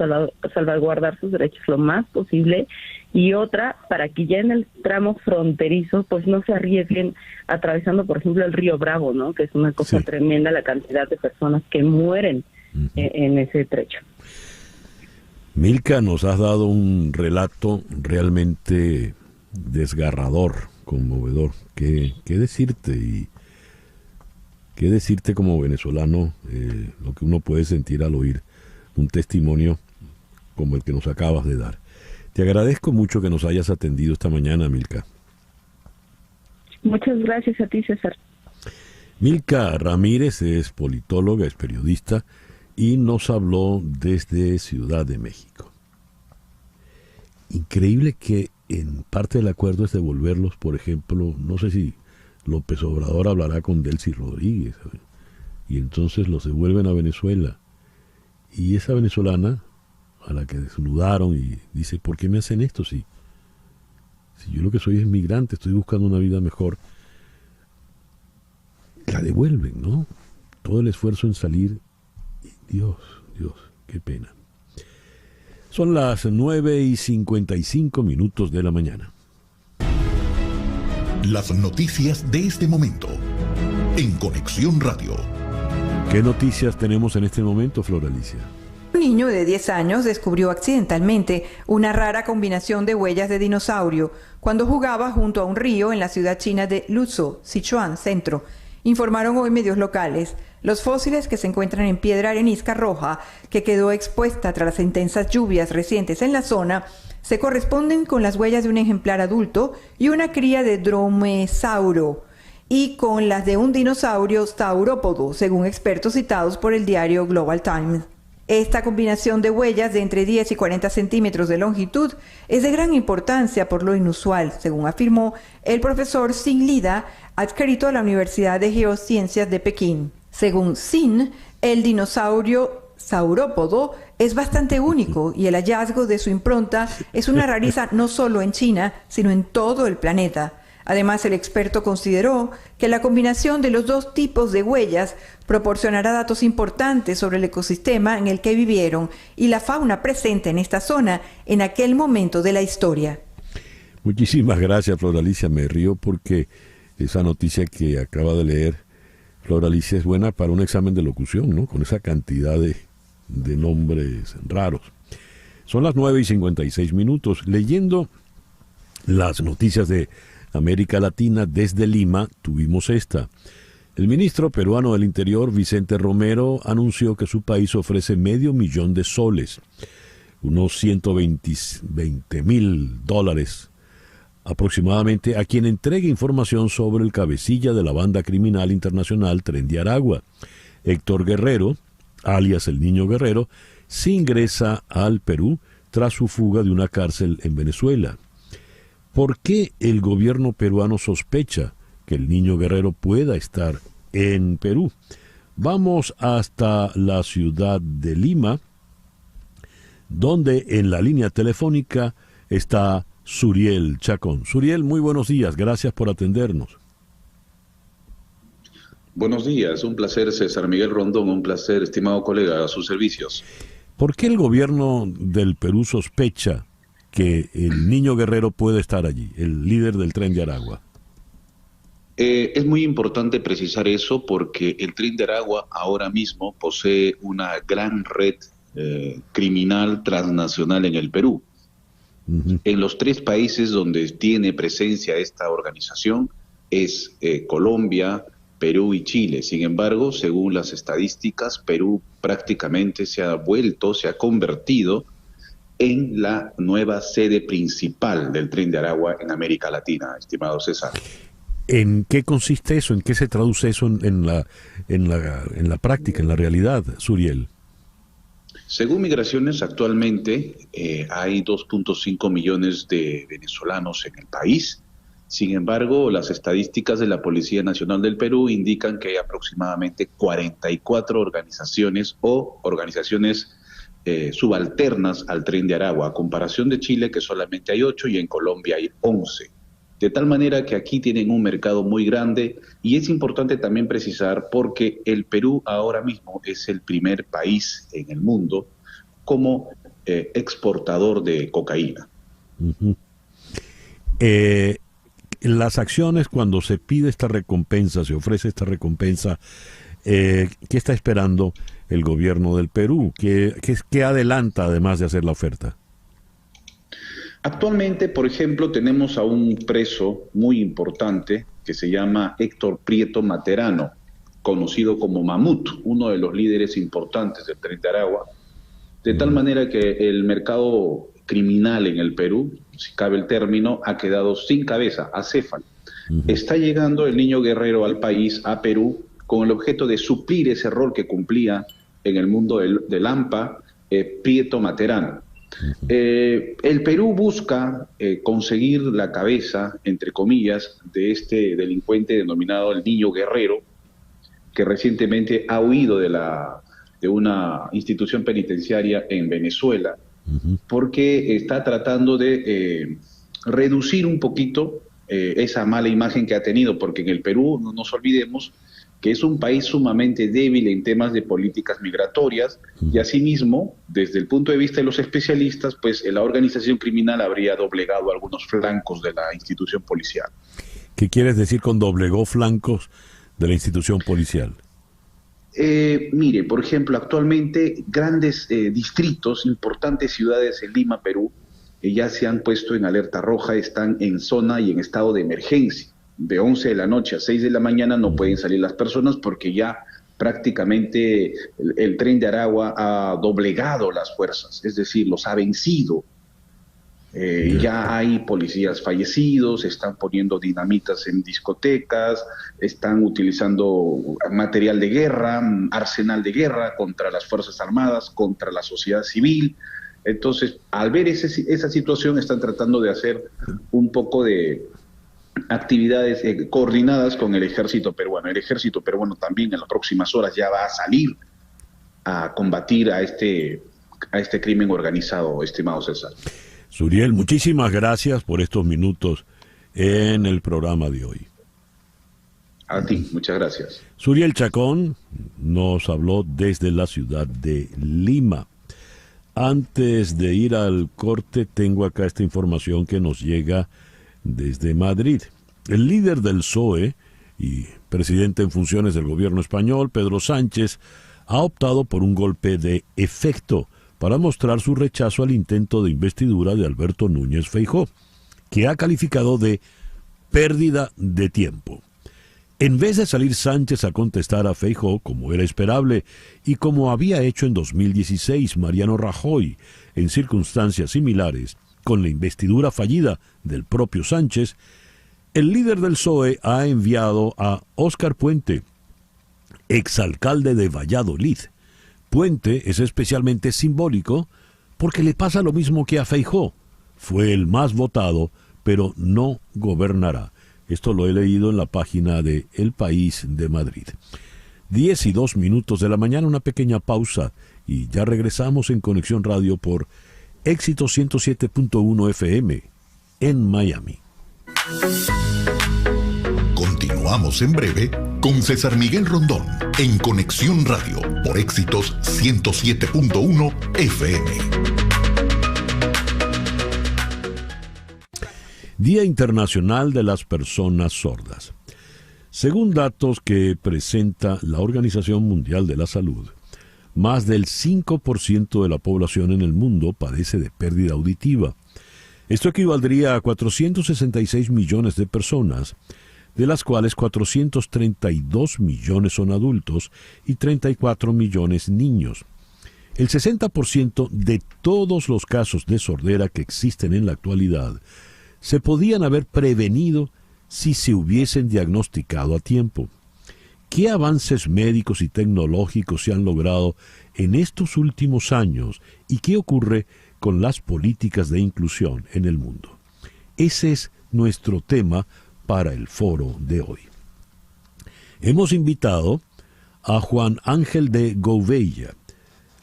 salvaguardar sus derechos lo más posible, y otra, para que ya en el tramo fronterizo, pues no se arriesguen atravesando, por ejemplo, el río Bravo, ¿no? Que es una cosa tremenda la cantidad de personas que mueren en ese trecho. Milka, nos has dado un relato realmente desgarrador, conmovedor. ¿Qué decirte? Y qué decirte como venezolano, lo que uno puede sentir al oír un testimonio como el que nos acabas de dar. Te agradezco mucho que nos hayas atendido esta mañana, Milka. Muchas gracias a ti, César. Milka Ramírez es politóloga, es periodista y nos habló desde Ciudad de México. Increíble que en parte del acuerdo es devolverlos, por ejemplo, no sé si López Obrador hablará con Delcy Rodríguez, ¿sabes? Y entonces los devuelven a Venezuela. Y esa venezolana, a la que desnudaron, y dice, ¿por qué me hacen esto? Si yo lo que soy es migrante, estoy buscando una vida mejor. La devuelven, ¿no? Todo el esfuerzo en salir. Dios, qué pena. Son las 9:55 de la mañana. Las noticias de este momento en Conexión Radio. ¿Qué noticias tenemos en este momento, Flor Alicia? Un niño de 10 años descubrió accidentalmente una rara combinación de huellas de dinosaurio cuando jugaba junto a un río en la ciudad china de Luzhou, Sichuan, centro. Informaron hoy medios locales. Los fósiles, que se encuentran en piedra arenisca roja, que quedó expuesta tras las intensas lluvias recientes en la zona, se corresponden con las huellas de un ejemplar adulto y una cría de dromeosauro, y con las de un dinosaurio saurópodo, según expertos citados por el diario Global Times. Esta combinación de huellas de entre 10 y 40 centímetros de longitud es de gran importancia por lo inusual, según afirmó el profesor Xin Lida, adscrito a la Universidad de Geociencias de Pekín. Según Xin, el dinosaurio saurópodo es bastante único y el hallazgo de su impronta es una rareza no solo en China, sino en todo el planeta. Además, el experto consideró que la combinación de los dos tipos de huellas proporcionará datos importantes sobre el ecosistema en el que vivieron y la fauna presente en esta zona en aquel momento de la historia. Muchísimas gracias, Flor Alicia. Me río porque esa noticia que acaba de leer Flor Alicia es buena para un examen de locución, ¿no? Con esa cantidad de nombres raros. Son las 9:56. Leyendo las noticias de América Latina desde Lima, tuvimos esta. El ministro peruano del Interior, Vicente Romero, anunció que su país ofrece $500,000, unos $120,000 aproximadamente, a quien entregue información sobre el cabecilla de la banda criminal internacional Tren de Aragua. Héctor Guerrero, alias el Niño Guerrero, se ingresa al Perú tras su fuga de una cárcel en Venezuela. ¿Por qué el gobierno peruano sospecha que el Niño Guerrero pueda estar en Perú? Vamos hasta la ciudad de Lima, donde en la línea telefónica está Suriel Chacón. Suriel, muy buenos días, gracias por atendernos. Buenos días, un placer, César Miguel Rondón, un placer, estimado colega, a sus servicios. ¿Por qué el gobierno del Perú sospecha que el Niño Guerrero puede estar allí, el líder del Tren de Aragua? Es muy importante precisar eso porque el Tren de Aragua ahora mismo posee una gran red criminal transnacional en el Perú. En los 3 países donde tiene presencia esta organización es Colombia, Perú y Chile. Sin embargo, según las estadísticas, Perú prácticamente se ha convertido en la nueva sede principal del Tren de Aragua en América Latina, estimado César. ¿En qué consiste eso? ¿En qué se traduce eso en la práctica, en la realidad, Suriel? Según Migraciones, actualmente hay 2.5 millones de venezolanos en el país Sin embargo, las estadísticas de la Policía Nacional del Perú indican que hay aproximadamente 44 organizaciones o organizaciones subalternas al Tren de Aragua, a comparación de Chile, que solamente hay 8 y en Colombia hay 11. De tal manera que aquí tienen un mercado muy grande y es importante también precisar porque el Perú ahora mismo es el primer país en el mundo como exportador de cocaína. Uh-huh. Las acciones, cuando se pide esta recompensa, se ofrece esta recompensa, ¿qué está esperando el gobierno del Perú? ¿Qué adelanta además de hacer la oferta? Actualmente, por ejemplo, tenemos a un preso muy importante que se llama Héctor Prieto Materano, conocido como Mamut, uno de los líderes importantes del Tren de Aragua, de tal manera que el mercado criminal en el Perú, si cabe el término, ha quedado sin cabeza, acéfalo. Está llegando el niño guerrero al país, a Perú, con el objeto de suplir ese rol que cumplía en el mundo del AMPA, Prieto Materano. El Perú busca conseguir la cabeza, entre comillas, de este delincuente denominado el niño guerrero, que recientemente ha huido de una institución penitenciaria en Venezuela, porque está tratando de reducir un poquito esa mala imagen que ha tenido, porque en el Perú, no nos olvidemos, que es un país sumamente débil en temas de políticas migratorias, y asimismo, desde el punto de vista de los especialistas, pues la organización criminal habría doblegado algunos flancos de la institución policial. ¿Qué quieres decir con doblegó flancos de la institución policial? Mire, por ejemplo, actualmente grandes distritos, importantes ciudades en Lima, Perú, ya se han puesto en alerta roja, están en zona y en estado de emergencia. De 11 de la noche a 6 de la mañana no pueden salir las personas porque ya prácticamente el Tren de Aragua ha doblegado las fuerzas, es decir, los ha vencido. Ya hay policías fallecidos, están poniendo dinamitas en discotecas, están utilizando material de guerra, arsenal de guerra contra las Fuerzas Armadas, contra la sociedad civil. Entonces, al ver esa situación, están tratando de hacer un poco de actividades coordinadas con el ejército peruano. El ejército peruano también en las próximas horas ya va a salir a combatir a este crimen organizado, estimado César. Suriel, muchísimas gracias por estos minutos en el programa de hoy. A ti, muchas gracias. Suriel Chacón nos habló desde la ciudad de Lima. Antes de ir al corte, tengo acá esta información que nos llega desde Madrid. El líder del PSOE y presidente en funciones del gobierno español, Pedro Sánchez, ha optado por un golpe de efecto para mostrar su rechazo al intento de investidura de Alberto Núñez Feijóo, que ha calificado de pérdida de tiempo. En vez de salir Sánchez a contestar a Feijóo, como era esperable, y como había hecho en 2016 Mariano Rajoy, en circunstancias similares, con la investidura fallida del propio Sánchez, el líder del PSOE ha enviado a Óscar Puente, exalcalde de Valladolid. Puente es especialmente simbólico porque le pasa lo mismo que a Feijóo. Fue el más votado, pero no gobernará. Esto lo he leído en la página de El País de Madrid. 10:02 de la mañana, una pequeña pausa y ya regresamos en Conexión Radio por Éxito 107.1 FM en Miami. Continuamos en breve con César Miguel Rondón en Conexión Radio por Éxitos 107.1 FM. Día Internacional de las Personas Sordas. Según datos que presenta la Organización Mundial de la Salud, más del 5% de la población en el mundo padece de pérdida auditiva. Esto equivaldría a 466 millones de personas, de las cuales 432 millones son adultos y 34 millones niños. El 60% de todos los casos de sordera que existen en la actualidad se podían haber prevenido si se hubiesen diagnosticado a tiempo. ¿Qué avances médicos y tecnológicos se han logrado en estos últimos años y qué ocurre con las políticas de inclusión en el mundo? Ese es nuestro tema para el foro de hoy. Hemos invitado a Juan Ángel de Gouveia.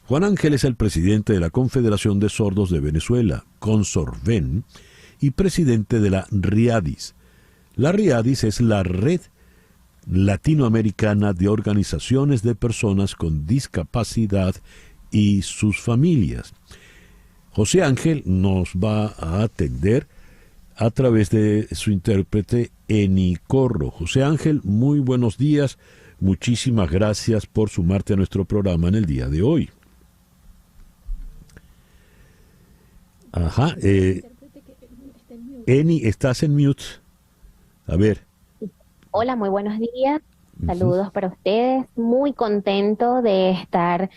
Juan Ángel es el presidente de la Confederación de Sordos de Venezuela, Consorven, y presidente de la RIADIS. La RIADIS es la Red Latinoamericana de Organizaciones de Personas con Discapacidad y sus familias. José Ángel nos va a atender a través de su intérprete Eni Corro. José Ángel, muy buenos días. Muchísimas gracias por sumarte a nuestro programa en el día de hoy. Ajá. Eni, estás en mute. A ver. Hola, muy buenos días. Saludos para ustedes. Muy contento de estar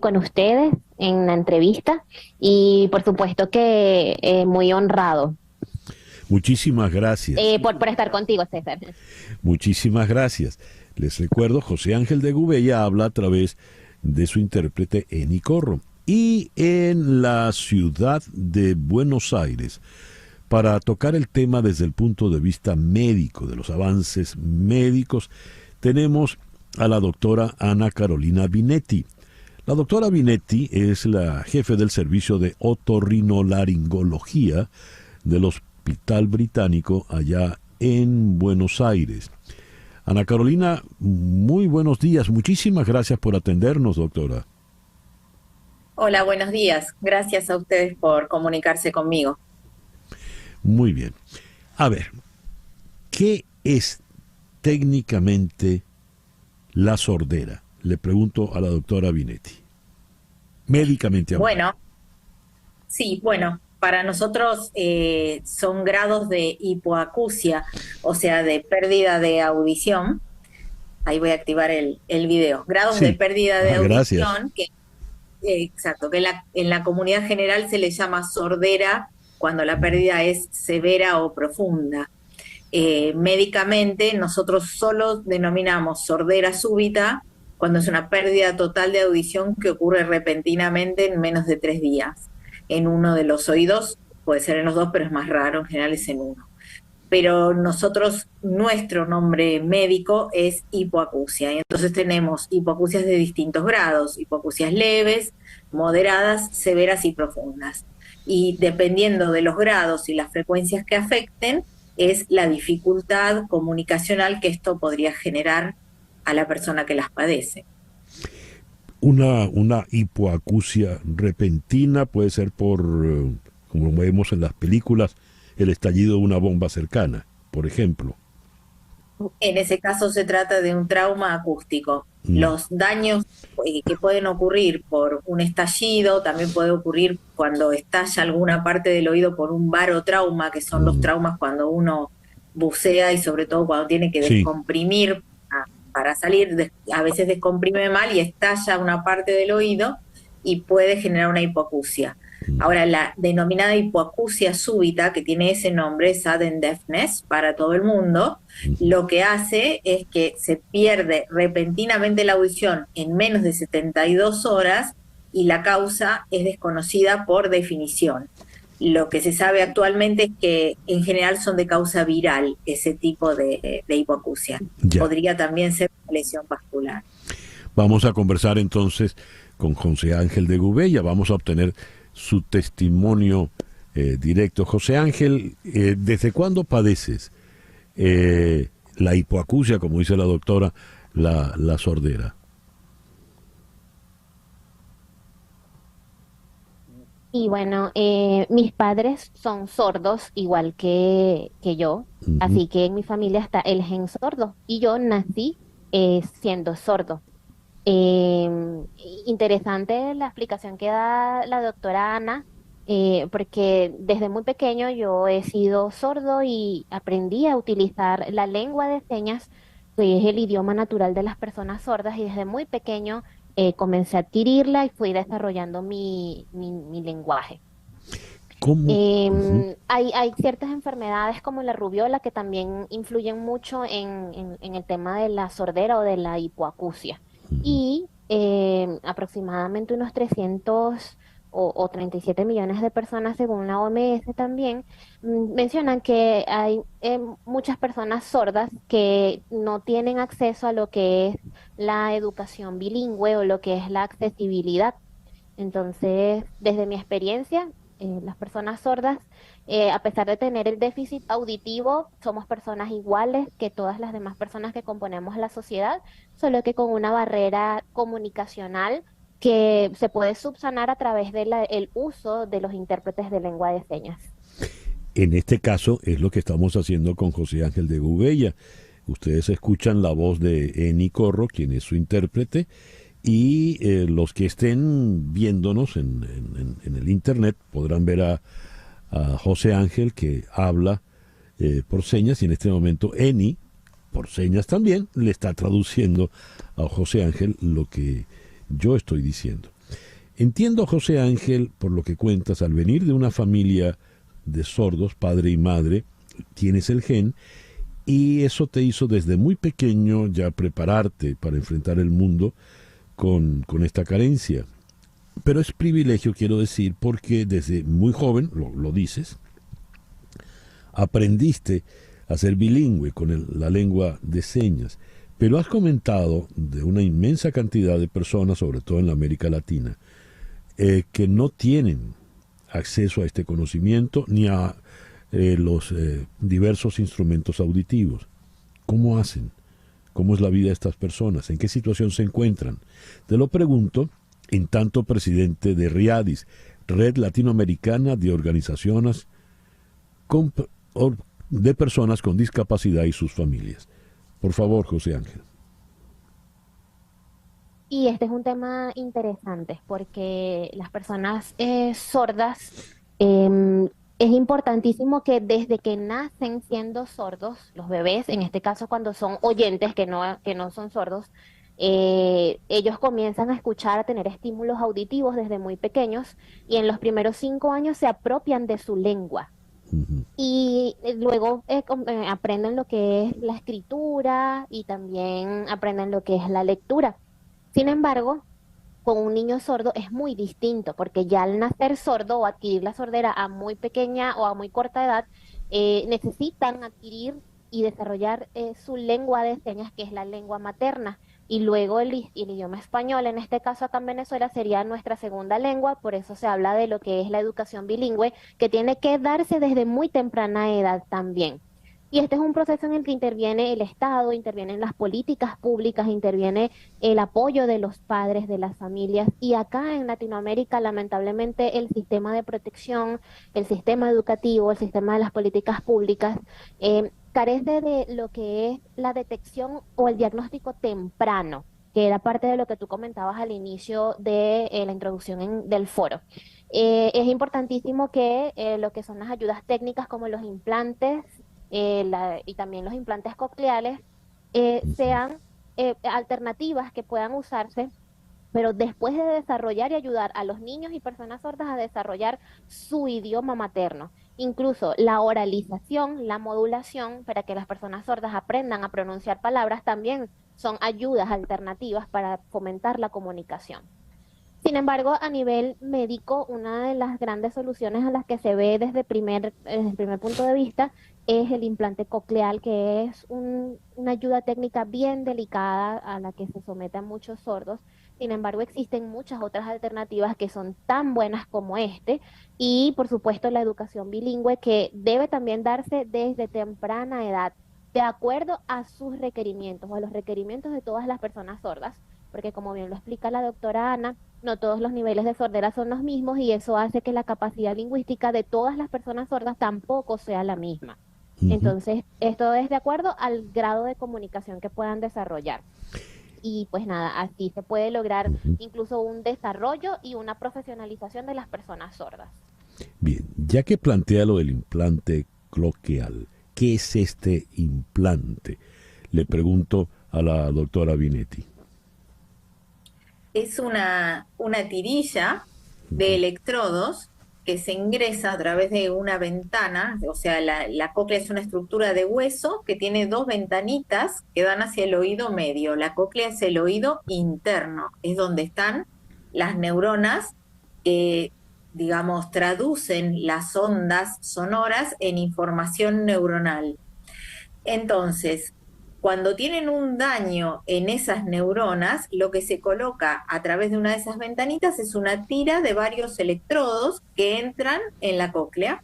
con ustedes en la entrevista y por supuesto que muy honrado. Muchísimas gracias. Por estar contigo, César. Muchísimas gracias. Les recuerdo, José Ángel de Gouveia habla a través de su intérprete Eni Corro. Y en la ciudad de Buenos Aires, para tocar el tema desde el punto de vista médico, de los avances médicos, tenemos a la doctora Ana Carolina Binetti. La doctora Binetti es la jefe del servicio de otorrinolaringología del Hospital Británico allá en Buenos Aires. Ana Carolina, muy buenos días. Muchísimas gracias por atendernos, doctora. Hola, buenos días. Gracias a ustedes por comunicarse conmigo. Muy bien. A ver, ¿qué es técnicamente la sordera? Le pregunto a la doctora Binetti. Médicamente hablando. Bueno, para nosotros son grados de hipoacusia, o sea, de pérdida de audición. Ahí voy a activar el video. Grados de pérdida de audición, exacto, que en la comunidad general se le llama sordera cuando la pérdida es severa o profunda. Médicamente nosotros solo denominamos sordera súbita cuando es una pérdida total de audición que ocurre repentinamente en menos de 3 días. En uno de los oídos, puede ser en los dos, pero es más raro, en general es en uno. Pero nuestro nombre médico es hipoacusia. Y entonces tenemos hipoacusias de distintos grados, hipoacusias leves, moderadas, severas y profundas. Y dependiendo de los grados y las frecuencias que afecten, es la dificultad comunicacional que esto podría generar a la persona que las padece. Una hipoacusia repentina puede ser por, como vemos en las películas, el estallido de una bomba cercana, por ejemplo. En ese caso se trata de un trauma acústico. Los daños que pueden ocurrir por un estallido, también puede ocurrir cuando estalla alguna parte del oído por un barotrauma, que son los traumas cuando uno bucea y sobre todo cuando tiene que descomprimir para salir, a veces descomprime mal y estalla una parte del oído y puede generar una hipoacusia. Ahora, la denominada hipoacusia súbita, que tiene ese nombre, sudden deafness, para todo el mundo, lo que hace es que se pierde repentinamente la audición en menos de 72 horas y la causa es desconocida por definición. Lo que se sabe actualmente es que en general son de causa viral ese tipo de hipoacusia. Podría también ser una lesión vascular. Vamos a conversar entonces con José Ángel de Gouveia, vamos a obtener su testimonio directo. José Ángel, ¿desde cuándo padeces la hipoacusia, como dice la doctora, la sordera? Y bueno, mis padres son sordos igual que yo, así que en mi familia está el gen sordo y yo nací siendo sordo. Interesante la explicación que da la doctora Ana, porque desde muy pequeño yo he sido sordo y aprendí a utilizar la lengua de señas, que es el idioma natural de las personas sordas, y desde muy pequeño comencé a adquirirla y fui desarrollando mi lenguaje. Hay ciertas enfermedades como la rubiola que también influyen mucho en el tema de la sordera o de la hipoacusia. Y aproximadamente unos 300 o 37 millones de personas según la OMS también, mencionan que hay muchas personas sordas que no tienen acceso a lo que es la educación bilingüe o lo que es la accesibilidad. Entonces, desde mi experiencia, las personas sordas, a pesar de tener el déficit auditivo, somos personas iguales que todas las demás personas que componemos la sociedad, solo que con una barrera comunicacional que se puede subsanar a través del uso de los intérpretes de lengua de señas. En este caso es lo que estamos haciendo con José Ángel de Gouveia. Ustedes escuchan la voz de Eni Corro, quien es su intérprete, y los que estén viéndonos en el internet podrán ver a José Ángel, que habla por señas, y en este momento Eni, por señas también, le está traduciendo a José Ángel lo que yo estoy diciendo. Entiendo, José Ángel, por lo que cuentas, al venir de una familia de sordos, padre y madre, tienes el gen, y eso te hizo desde muy pequeño ya prepararte para enfrentar el mundo con esta carencia. Pero es privilegio, quiero decir, porque desde muy joven, lo dices, aprendiste a ser bilingüe con la lengua de señas. Pero has comentado de una inmensa cantidad de personas, sobre todo en la América Latina, que no tienen acceso a este conocimiento ni a los diversos instrumentos auditivos. ¿Cómo hacen? ¿Cómo es la vida de estas personas? ¿En qué situación se encuentran? Te lo pregunto en tanto presidente de RIADIS, Red Latinoamericana de Organizaciones de Personas con Discapacidad y sus familias. Por favor, José Ángel. Y este es un tema interesante porque las personas sordas, es importantísimo que desde que nacen siendo sordos, los bebés, en este caso cuando son oyentes, que no son sordos, ellos comienzan a escuchar, a tener estímulos auditivos desde muy pequeños, y en los primeros 5 años se apropian de su lengua. Y luego aprenden lo que es la escritura y también aprenden lo que es la lectura. Sin embargo, con un niño sordo es muy distinto, porque ya al nacer sordo o adquirir la sordera a muy pequeña o a muy corta edad, necesitan adquirir y desarrollar su lengua de señas, que es la lengua materna. Y luego el idioma español, en este caso acá en Venezuela, sería nuestra segunda lengua. Por eso se habla de lo que es la educación bilingüe, que tiene que darse desde muy temprana edad también. Y este es un proceso en el que interviene el Estado, intervienen las políticas públicas, interviene el apoyo de los padres, de las familias. Y acá en Latinoamérica, lamentablemente, el sistema de protección, el sistema educativo, el sistema de las políticas públicas, carece de lo que es la detección o el diagnóstico temprano, que era parte de lo que tú comentabas al inicio de la introducción del foro. Es importantísimo que lo que son las ayudas técnicas como los implantes y también los implantes cocleares sean alternativas que puedan usarse, pero después de desarrollar y ayudar a los niños y personas sordas a desarrollar su idioma materno. Incluso la oralización, la modulación, para que las personas sordas aprendan a pronunciar palabras, también son ayudas alternativas para fomentar la comunicación. Sin embargo, a nivel médico, una de las grandes soluciones a las que se ve desde el primer punto de vista es el implante coclear, que es una ayuda técnica bien delicada a la que se someten muchos sordos. Sin embargo, existen muchas otras alternativas que son tan buenas como y por supuesto la educación bilingüe, que debe también darse desde temprana edad, de acuerdo a sus requerimientos o a los requerimientos de todas las personas sordas, porque como bien lo explica la doctora Ana, no todos los niveles de sordera son los mismos, y eso hace que la capacidad lingüística de todas las personas sordas tampoco sea la misma. Entonces, esto es de acuerdo al grado de comunicación que puedan desarrollar. Y pues nada, así se puede lograr incluso un desarrollo y una profesionalización de las personas sordas. Bien, ya que plantea lo del implante coclear, ¿qué es este implante? Le pregunto a la doctora Binetti. Es una tirilla de electrodos que se ingresa a través de una ventana, o sea, la cóclea es una estructura de hueso que tiene 2 ventanitas que dan hacia el oído medio. La cóclea es el oído interno, es donde están las neuronas que digamos, traducen las ondas sonoras en información neuronal. Entonces, cuando tienen un daño en esas neuronas, lo que se coloca a través de una de esas ventanitas es una tira de varios electrodos que entran en la cóclea.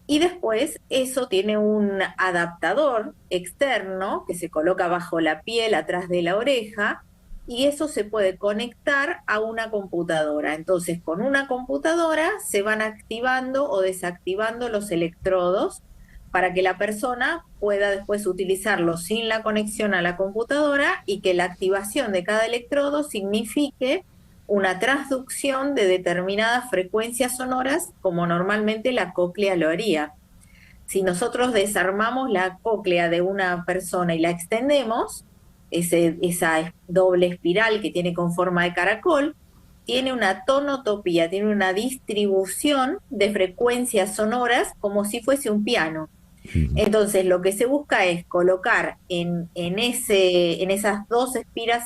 Y después eso tiene un adaptador externo que se coloca bajo la piel, atrás de la oreja, y eso se puede conectar a una computadora. Entonces, con una computadora se van activando o desactivando los electrodos para que la persona pueda después utilizarlo sin la conexión a la computadora y que la activación de cada electrodo signifique una transducción de determinadas frecuencias sonoras como normalmente la cóclea lo haría. Si nosotros desarmamos la cóclea de una persona y la extendemos, esa doble espiral que tiene con forma de caracol, tiene una tonotopía, tiene una distribución de frecuencias sonoras como si fuese un piano. Entonces lo que se busca es colocar en esas 2,5 espiras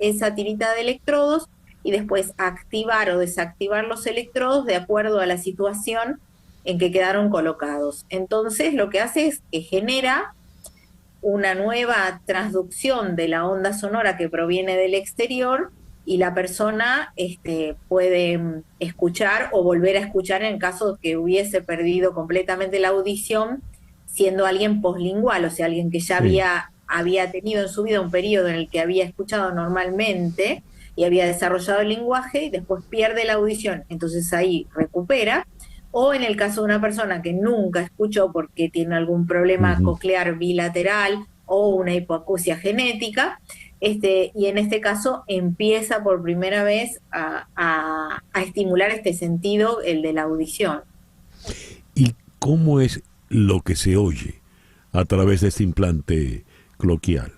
esa tirita de electrodos y después activar o desactivar los electrodos de acuerdo a la situación en que quedaron colocados. Entonces lo que hace es que genera una nueva transducción de la onda sonora que proviene del exterior y la persona puede escuchar o volver a escuchar en caso de que hubiese perdido completamente la audición, siendo alguien poslingual, o sea, alguien que ya había tenido en su vida un periodo en el que había escuchado normalmente y había desarrollado el lenguaje y después pierde la audición, entonces ahí recupera. O en el caso de una persona que nunca escuchó porque tiene algún problema coclear bilateral o una hipoacusia genética, y en este caso empieza por primera vez a estimular este sentido, el de la audición. ¿Y cómo es lo que se oye a través de este implante cloquial?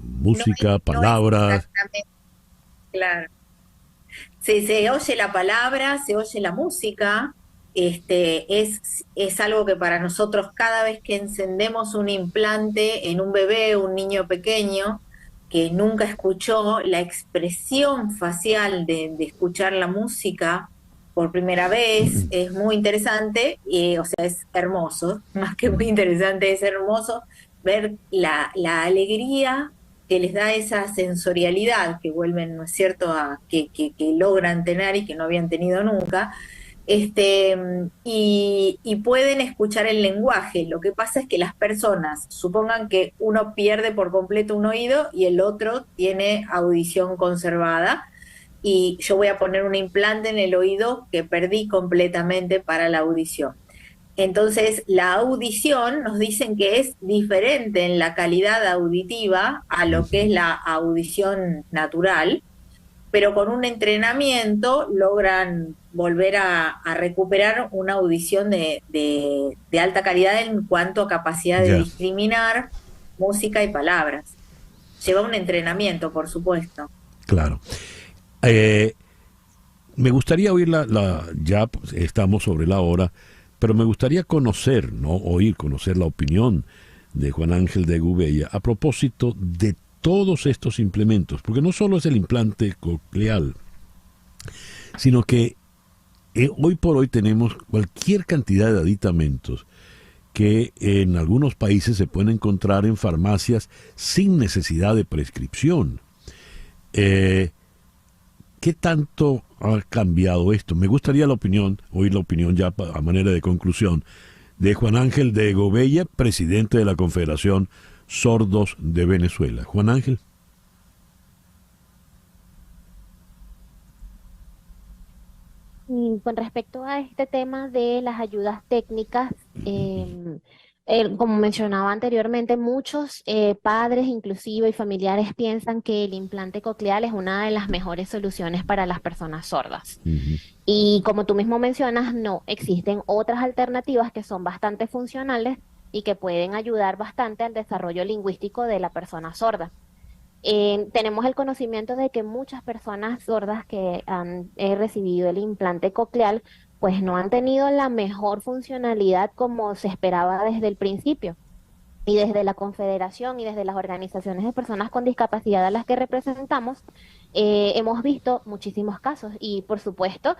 Música, palabras. Exactamente, claro. Se oye la palabra, se oye la música. Es algo que para nosotros, cada vez que encendemos un implante en un bebé, un niño pequeño que nunca escuchó, la expresión facial de escuchar la música por primera vez es muy interesante, o sea, es hermoso, más que muy interesante, es hermoso ver la alegría que les da esa sensorialidad que vuelven, ¿no es cierto?, que logran tener y que no habían tenido nunca, y pueden escuchar el lenguaje. Lo que pasa es que las personas, supongan que uno pierde por completo un oído y el otro tiene audición conservada, y yo voy a poner un implante en el oído que perdí completamente para la audición. Entonces, la audición nos dicen que es diferente en la calidad auditiva a lo que es la audición natural, pero con un entrenamiento logran volver a recuperar una audición de alta calidad en cuanto a capacidad de discriminar música y palabras. Lleva un entrenamiento, por supuesto. Claro. Me gustaría oír ya estamos sobre la hora, pero me gustaría conocer la opinión de Juan Ángel de Gubella a propósito de todos estos implementos, porque no solo es el implante coclear, sino que hoy por hoy tenemos cualquier cantidad de aditamentos que en algunos países se pueden encontrar en farmacias sin necesidad de prescripción. ¿Qué tanto ha cambiado esto? Me gustaría oír la opinión ya a manera de conclusión de Juan Ángel de Gubella, presidente de la Confederación Sordos de Venezuela. Juan Ángel. Y con respecto a este tema de las ayudas técnicas, como mencionaba anteriormente, muchos padres inclusive y familiares piensan que el implante coclear es una de las mejores soluciones para las personas sordas. Y como tú mismo mencionas, no, existen otras alternativas que son bastante funcionales y que pueden ayudar bastante al desarrollo lingüístico de la persona sorda. Tenemos el conocimiento de que muchas personas sordas que han recibido el implante coclear pues no han tenido la mejor funcionalidad como se esperaba desde el principio. y desde la Confederación y desde las organizaciones de personas con discapacidad a las que representamos, hemos visto muchísimos casos y, por supuesto,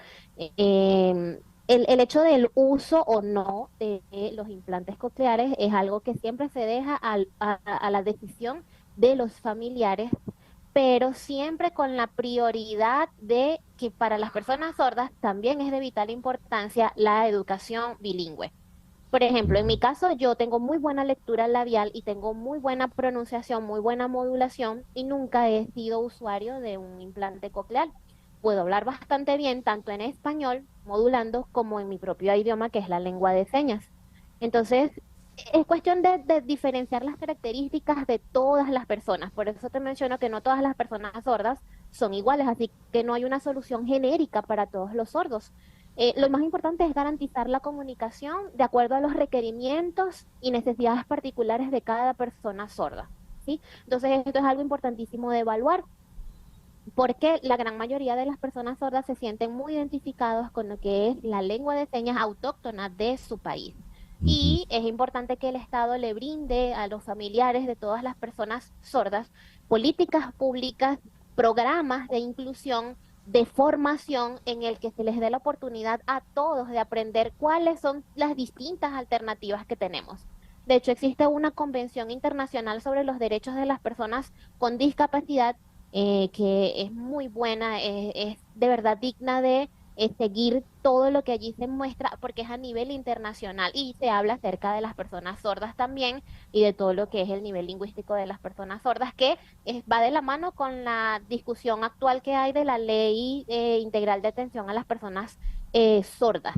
el hecho del uso o no de los implantes cocleares es algo que siempre se deja a la decisión de los familiares, pero siempre con la prioridad de que para las personas sordas también es de vital importancia la educación bilingüe. Por ejemplo, en mi caso yo tengo muy buena lectura labial y tengo muy buena pronunciación, muy buena modulación y nunca he sido usuario de un implante coclear. Puedo hablar bastante bien tanto en español, modulando, como en mi propio idioma, que es la lengua de señas. Entonces, es cuestión de diferenciar las características de todas las personas. Por eso te menciono que no todas las personas sordas son iguales, así que no hay una solución genérica para todos los sordos. Lo más importante es garantizar la comunicación de acuerdo a los requerimientos y necesidades particulares de cada persona sorda, ¿sí? Entonces, esto es algo importantísimo de evaluar, porque la gran mayoría de las personas sordas se sienten muy identificados con lo que es la lengua de señas autóctona de su país. Y es importante que el Estado le brinde a los familiares de todas las personas sordas políticas públicas, programas de inclusión, de formación en el que se les dé la oportunidad a todos de aprender cuáles son las distintas alternativas que tenemos. De hecho, existe una convención internacional sobre los derechos de las personas con discapacidad que es muy buena, es de verdad digna de seguir todo lo que allí se muestra, porque es a nivel internacional y se habla acerca de las personas sordas también y de todo lo que es el nivel lingüístico de las personas sordas, que va de la mano con la discusión actual que hay de la ley integral de atención a las personas sordas.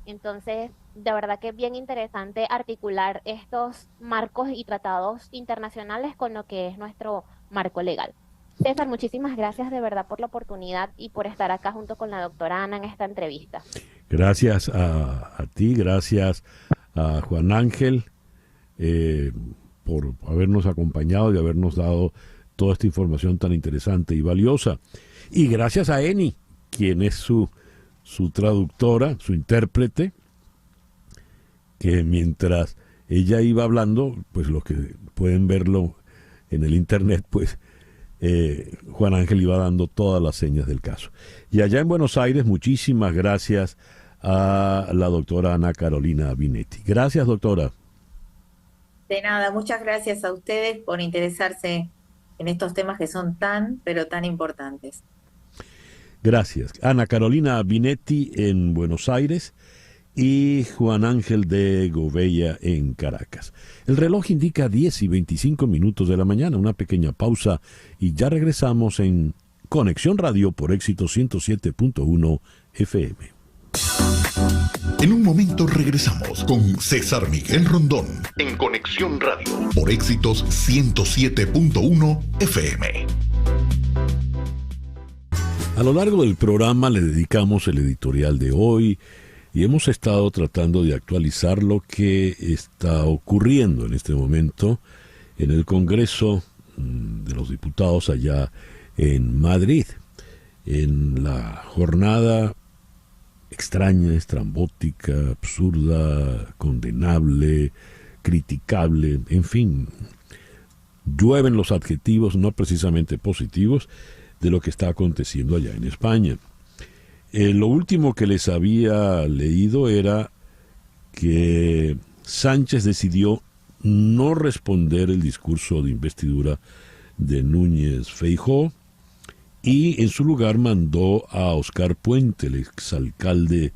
Entonces, de verdad que es bien interesante articular estos marcos y tratados internacionales con lo que es nuestro marco legal. César, muchísimas gracias de verdad por la oportunidad y por estar acá junto con la doctora Ana en esta entrevista. Gracias a ti, gracias a Juan Ángel por habernos acompañado y habernos dado toda esta información tan interesante y valiosa. Y gracias a Eni, quien es su traductora, su intérprete, que mientras ella iba hablando, pues los que pueden verlo en el internet, pues Juan Ángel iba dando todas las señas del caso. Y allá en Buenos Aires, muchísimas gracias a la doctora Ana Carolina Binetti. Gracias, doctora. De nada, muchas gracias a ustedes por interesarse en estos temas que son tan, pero tan importantes. Gracias. Ana Carolina Binetti en Buenos Aires y Juan Ángel de Gouveia en Caracas. El reloj indica 10:25 de la mañana, una pequeña pausa y ya regresamos en Conexión Radio por Éxito 107.1 FM. En un momento regresamos con César Miguel Rondón en Conexión Radio por Éxitos 107.1 FM. A lo largo del programa le dedicamos el editorial de hoy y hemos estado tratando de actualizar lo que está ocurriendo en este momento en el Congreso de los Diputados allá en Madrid, en la jornada extraña, estrambótica, absurda, condenable, criticable, en fin, llueven los adjetivos no precisamente positivos de lo que está aconteciendo allá en España. Lo último que les había leído era que Sánchez decidió no responder el discurso de investidura de Núñez Feijóo y en su lugar mandó a Óscar Puente, el exalcalde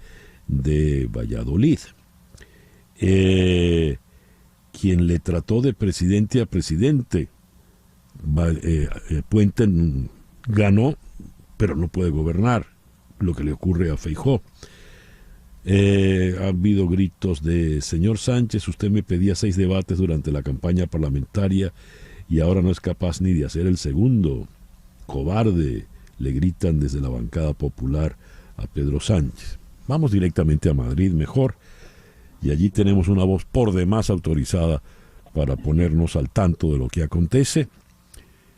de Valladolid, quien le trató de presidente a presidente. Puente ganó, pero no puede gobernar, lo que le ocurre a Feijóo. Ha habido gritos de: señor Sánchez, usted me pedía 6 debates durante la campaña parlamentaria y ahora no es capaz ni de hacer el segundo. Cobarde, le gritan desde la bancada popular a Pedro Sánchez. Vamos directamente a Madrid mejor, y allí tenemos una voz por demás autorizada para ponernos al tanto de lo que acontece.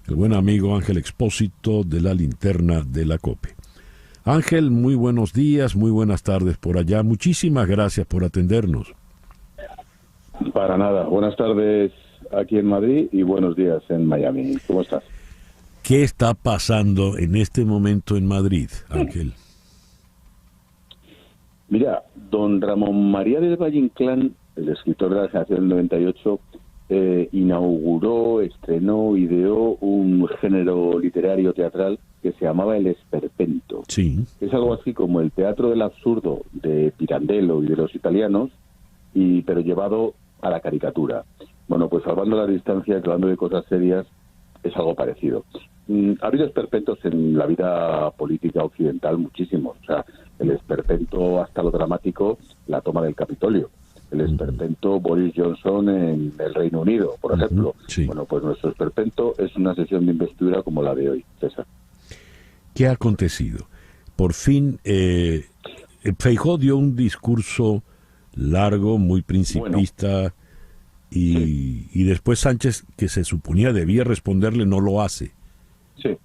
El buen amigo Ángel Expósito de la Linterna de la COPE. Ángel, muy buenos días, muy buenas tardes por allá. Muchísimas gracias por atendernos. Para nada. Buenas tardes, aquí en Madrid y buenos días en Miami. ¿Cómo estás? ¿Qué está pasando en este momento en Madrid, Ángel? Mira, don Ramón María del Valle Inclán, el escritor de la generación del 98, inauguró, estrenó, ideó un género literario teatral que se llamaba el esperpento. Sí. Es algo así como el teatro del absurdo de Pirandello y de los italianos, pero llevado a la caricatura. Bueno, pues salvando la distancia, hablando de cosas serias, es algo parecido. Ha habido esperpentos en la vida política occidental muchísimos. O sea, el esperpento hasta lo dramático, la toma del Capitolio. El esperpento Boris Johnson en el Reino Unido, por ejemplo. Sí. Bueno, pues nuestro esperpento es una sesión de investidura como la de hoy, César. ¿Qué ha acontecido? Por fin, Feijóo dio un discurso largo, muy principista, y después Sánchez, que se suponía debía responderle, no lo hace. Sí.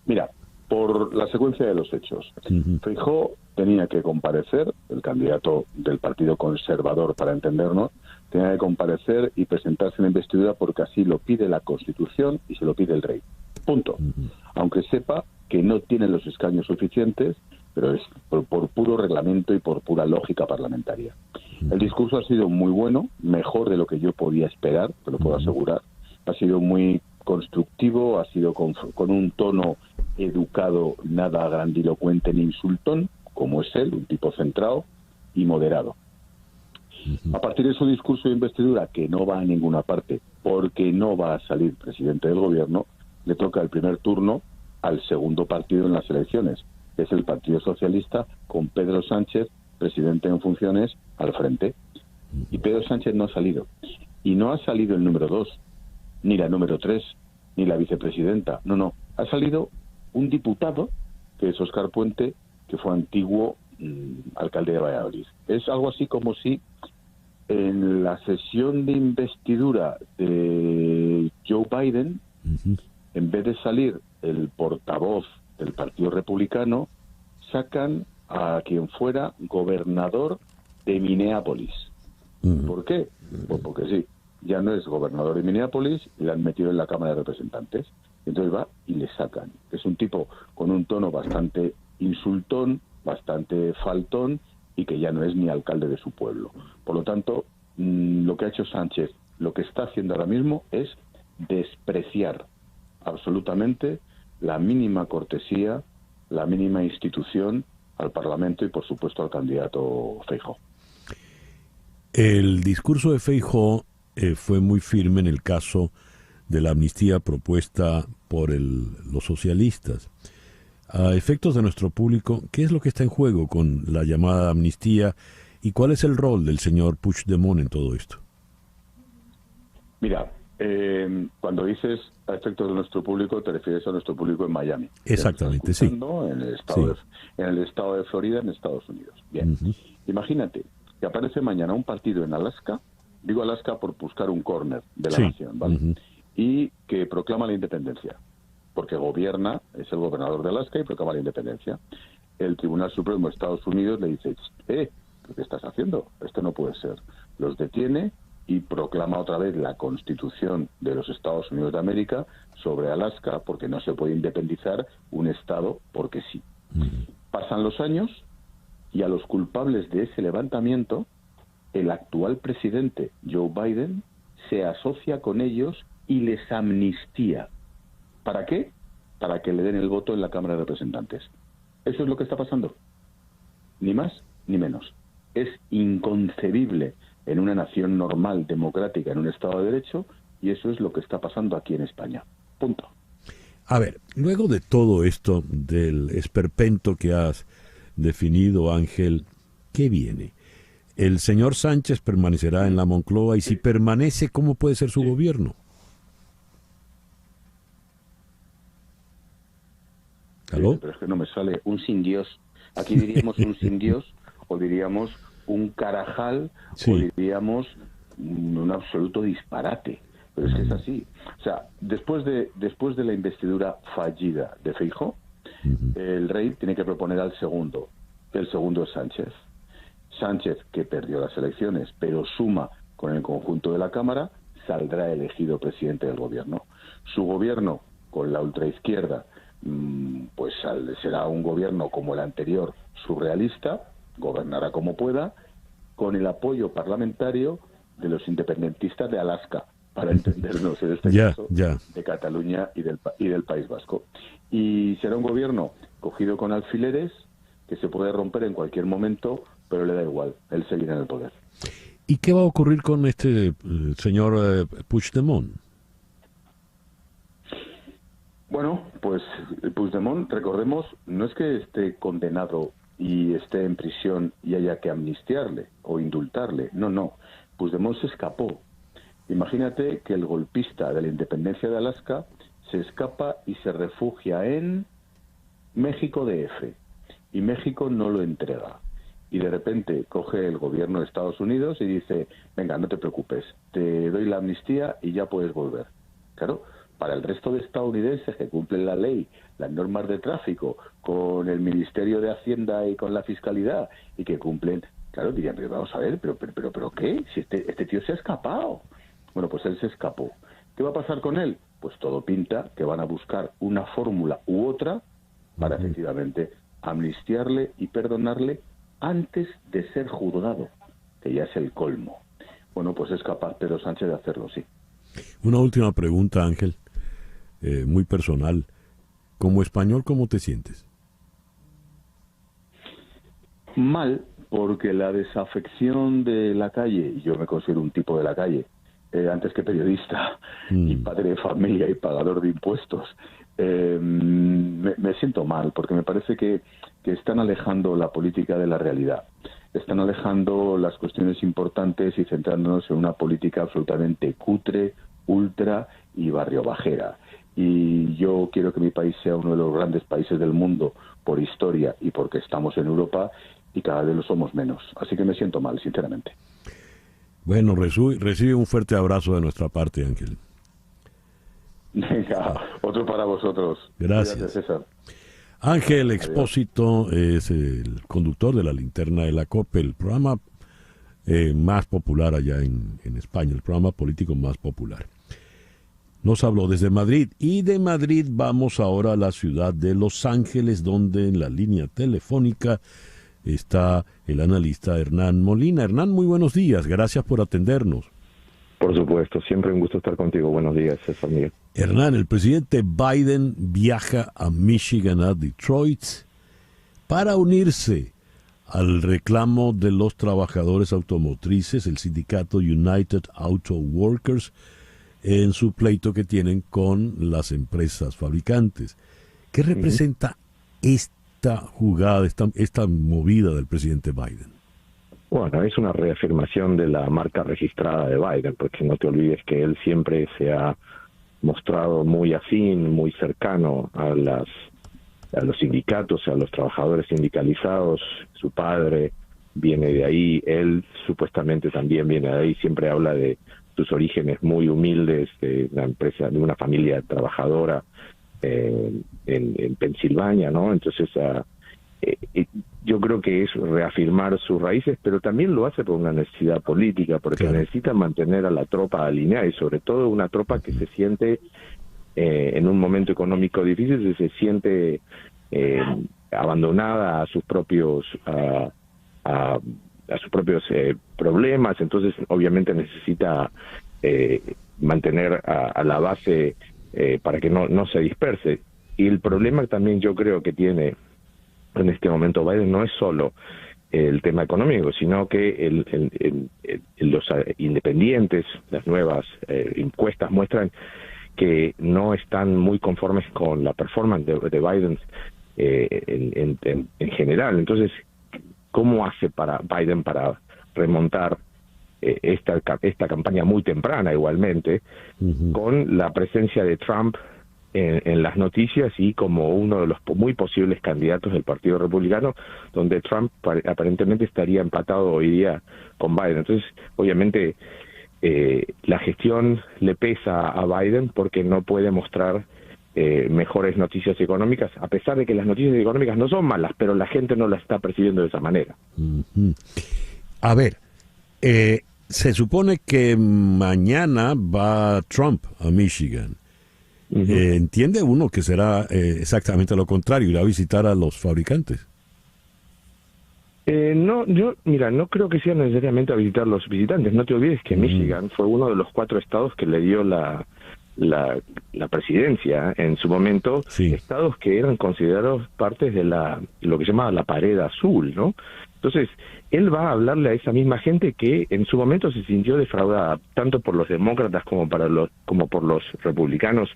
Mira, por la secuencia de los hechos, Feijóo tenía que comparecer, el candidato del Partido Conservador, para entendernos, tenía que comparecer y presentarse en la investidura porque así lo pide la Constitución y se lo pide el rey. Punto. Aunque sepa que no tiene los escaños suficientes, pero es por puro reglamento y por pura lógica parlamentaria. El discurso ha sido muy bueno, mejor de lo que yo podía esperar, te lo puedo asegurar. Ha sido muy constructivo, ha sido con un tono educado, nada grandilocuente ni insultón, como es él, un tipo centrado y moderado. A partir de su discurso de investidura, que no va a ninguna parte, porque no va a salir presidente del gobierno, le toca el primer turno al segundo partido en las elecciones, que es el Partido Socialista, con Pedro Sánchez, presidente en funciones, al frente. Y Pedro Sánchez no ha salido. Y no ha salido el número 2, ni la número 3, ni la vicepresidenta. No. Ha salido un diputado, que es Óscar Puente, que fue antiguo alcalde de Valladolid. Es algo así como si en la sesión de investidura de Joe Biden, en vez de salir el portavoz del Partido Republicano, sacan a quien fuera gobernador de Minneapolis. ¿Por qué? Pues porque sí, ya no es gobernador de Minneapolis y le han metido en la Cámara de Representantes. Entonces va y le sacan. Es un tipo con un tono bastante insultón, bastante faltón y que ya no es ni alcalde de su pueblo. Por lo tanto, lo que ha hecho Sánchez, lo que está haciendo ahora mismo es despreciar absolutamente la mínima cortesía, la mínima institución al Parlamento y, por supuesto, al candidato Feijóo. El discurso de Feijóo fue muy firme en el caso de la amnistía propuesta por los socialistas. A efectos de nuestro público, ¿qué es lo que está en juego con la llamada amnistía y cuál es el rol del señor Puigdemont en todo esto? Mira, cuando dices a efectos de nuestro público, te refieres a nuestro público en Miami. Exactamente, sí. En el estado de Florida, en Estados Unidos. Bien. Imagínate que aparece mañana un partido en Alaska, digo Alaska por buscar un córner de la nación, ¿vale? Y que proclama la independencia, porque gobierna, es el gobernador de Alaska y proclama la independencia. El Tribunal Supremo de Estados Unidos le dice, ¿qué estás haciendo? Esto no puede ser. Los detiene y proclama otra vez la Constitución de los Estados Unidos de América sobre Alaska, porque no se puede independizar un Estado porque sí. Pasan los años y a los culpables de ese levantamiento, el actual presidente Joe Biden se asocia con ellos y les amnistía. ¿Para qué? Para que le den el voto en la Cámara de Representantes. Eso es lo que está pasando. Ni más ni menos. Es inconcebible en una nación normal, democrática, en un Estado de Derecho, y eso es lo que está pasando aquí en España. Punto. A ver, luego de todo esto, del esperpento que has definido, Ángel, ¿qué viene? El señor Sánchez permanecerá en la Moncloa, y si permanece, ¿cómo puede ser su gobierno? ¿Aló? Sí, pero es que no me sale un sin Dios. Aquí diríamos un sin Dios, o diríamos un carajal, o diríamos un absoluto disparate. Pero es que es así. O sea, después de la investidura fallida de Feijóo, el rey tiene que proponer al segundo. El segundo es Sánchez. Sánchez, que perdió las elecciones, pero suma con el conjunto de la Cámara, saldrá elegido presidente del gobierno. Su gobierno, con la ultraizquierda, pues será un gobierno como el anterior, surrealista, gobernará como pueda, con el apoyo parlamentario de los independentistas de Alaska, para entendernos en este caso, de Cataluña y del País Vasco. Y será un gobierno cogido con alfileres, que se puede romper en cualquier momento, pero le da igual, él seguirá en el poder. ¿Y qué va a ocurrir con este señor Puigdemont? Bueno, pues Puigdemont, recordemos, no es que esté condenado y esté en prisión y haya que amnistiarle o indultarle. No. Puigdemont se escapó. Imagínate que el golpista de la independencia de Alaska se escapa y se refugia en México DF. Y México no lo entrega. Y de repente coge el gobierno de Estados Unidos y dice, venga, no te preocupes, te doy la amnistía y ya puedes volver. Claro, para el resto de estadounidenses que cumplen la ley, las normas de tráfico, con el Ministerio de Hacienda y con la Fiscalidad, y que cumplen, claro, dirían, pero vamos a ver, pero ¿qué? Si este tío se ha escapado. Bueno, pues él se escapó. ¿Qué va a pasar con él? Pues todo pinta que van a buscar una fórmula u otra para efectivamente amnistiarle y perdonarle antes de ser juzgado, que ya es el colmo. Bueno, pues es capaz Pedro Sánchez de hacerlo, sí. Una última pregunta, Ángel, muy personal. Como español, ¿cómo te sientes? Mal, porque la desafección de la calle, y yo me considero un tipo de la calle, antes que periodista, y padre de familia y pagador de impuestos, me siento mal, porque me parece que están alejando la política de la realidad. Están alejando las cuestiones importantes y centrándonos en una política absolutamente cutre, ultra y barrio bajera. Y yo quiero que mi país sea uno de los grandes países del mundo por historia y porque estamos en Europa, y cada vez lo somos menos. Así que me siento mal, sinceramente. Bueno, recibe un fuerte abrazo de nuestra parte, Ángel. Venga, otro para vosotros. Gracias. Cuídate, César. Ángel Expósito es el conductor de La Linterna de la COPE, el programa más popular allá en España, el programa político más popular. Nos habló desde Madrid, y de Madrid vamos ahora a la ciudad de Los Ángeles, donde en la línea telefónica está el analista Hernán Molina. Hernán, muy buenos días, gracias por atendernos. Por supuesto, siempre un gusto estar contigo. Buenos días, César Miguel. Hernán, el presidente Biden viaja a Michigan, a Detroit, para unirse al reclamo de los trabajadores automotrices, el sindicato United Auto Workers, en su pleito que tienen con las empresas fabricantes. ¿Qué representa esta jugada, esta movida del presidente Biden? Bueno, es una reafirmación de la marca registrada de Biden, porque no te olvides que él siempre se ha mostrado muy afín, muy cercano a los sindicatos, a los trabajadores sindicalizados. Su padre viene de ahí, él supuestamente también viene de ahí, siempre habla de sus orígenes muy humildes, de una empresa, de una familia trabajadora en Pensilvania, ¿no? Entonces, yo creo que es reafirmar sus raíces, pero también lo hace por una necesidad política, porque necesita mantener a la tropa alineada, y sobre todo una tropa que se siente en un momento económico difícil, se siente abandonada a sus propios problemas. Entonces obviamente necesita mantener a la base para que no se disperse. Y el problema también yo creo que tiene en este momento Biden no es solo el tema económico, sino que los independientes, las nuevas encuestas muestran que no están muy conformes con la performance de Biden en general. Entonces, ¿cómo hace Biden para remontar esta campaña muy temprana igualmente, con la presencia de Trump en las noticias y como uno de los muy posibles candidatos del Partido Republicano, donde Trump aparentemente estaría empatado hoy día con Biden? Entonces, obviamente, la gestión le pesa a Biden porque no puede mostrar mejores noticias económicas, a pesar de que las noticias económicas no son malas, pero la gente no las está percibiendo de esa manera. A ver, se supone que mañana va Trump a Michigan. Entiende uno que será exactamente lo contrario, irá a visitar a los fabricantes. No, no creo que sea necesariamente a visitar los visitantes. No te olvides que Michigan fue uno de los 4 estados que le dio la presidencia en su momento, estados que eran considerados partes de lo que se llamaba la pared azul, ¿no? Entonces, él va a hablarle a esa misma gente que en su momento se sintió defraudada, tanto por los demócratas como por los republicanos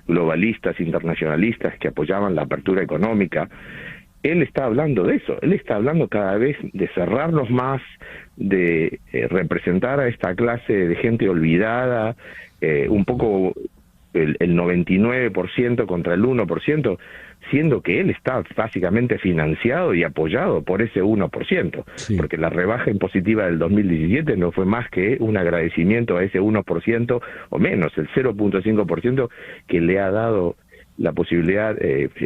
globalistas, internacionalistas, que apoyaban la apertura económica. Él está hablando de eso, él está hablando cada vez de cerrarnos más, de representar a esta clase de gente olvidada, un poco el 99% contra el 1%, siendo que él está básicamente financiado y apoyado por ese 1%, porque la rebaja impositiva del 2017 no fue más que un agradecimiento a ese 1% o menos, el 0.5% que le ha dado la posibilidad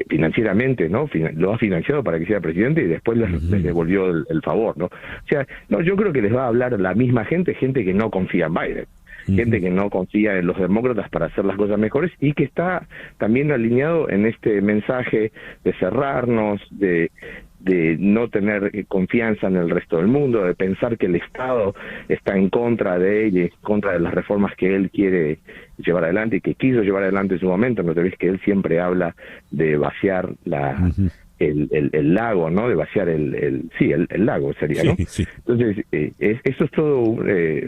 financieramente, ¿no? Lo ha financiado para que sea presidente y después les devolvió el favor, ¿no? O sea, no, yo creo que les va a hablar la misma gente que no confía en Biden, gente que no confía en los demócratas para hacer las cosas mejores y que está también alineado en este mensaje de cerrarnos, de no tener confianza en el resto del mundo, de pensar que el Estado está en contra de él, en contra de las reformas que él quiere llevar adelante y que quiso llevar adelante en su momento. No te ves que él siempre habla de vaciar el lago, ¿no? De vaciar el lago sería, ¿no? Entonces, eso es todo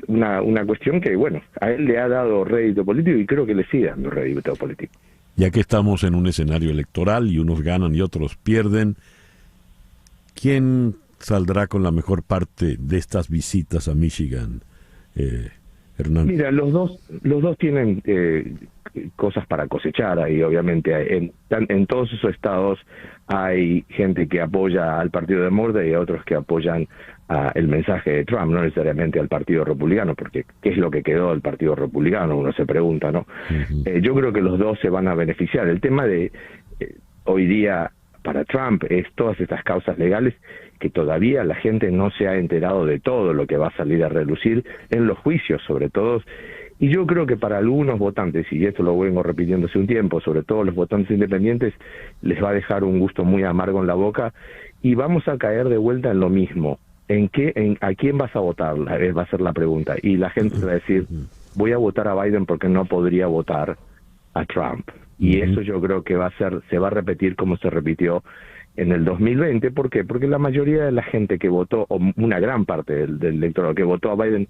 una cuestión que, bueno, a él le ha dado rédito político y creo que le sigue dando rédito político. Ya que estamos en un escenario electoral y unos ganan y otros pierden, ¿quién saldrá con la mejor parte de estas visitas a Michigan, Hernán? Mira, los dos tienen cosas para cosechar ahí, obviamente. En todos esos estados hay gente que apoya al Partido Demócrata y otros que apoyan el mensaje de Trump, no necesariamente al Partido Republicano, porque ¿qué es lo que quedó del Partido Republicano? Uno se pregunta, ¿no? Yo creo que los dos se van a beneficiar. El tema de hoy día para Trump es todas estas causas legales que todavía la gente no se ha enterado de todo lo que va a salir a relucir en los juicios, sobre todo. Y yo creo que para algunos votantes, y esto lo vengo repitiendo hace un tiempo, sobre todo los votantes independientes, les va a dejar un gusto muy amargo en la boca y vamos a caer de vuelta en lo mismo. ¿A quién vas a votar? Va a ser la pregunta. Y la gente va a decir, voy a votar a Biden porque no podría votar a Trump. Y eso yo creo que se va a repetir como se repitió en el 2020. ¿Por qué? Porque la mayoría de la gente que votó, o una gran parte del electorado que votó a Biden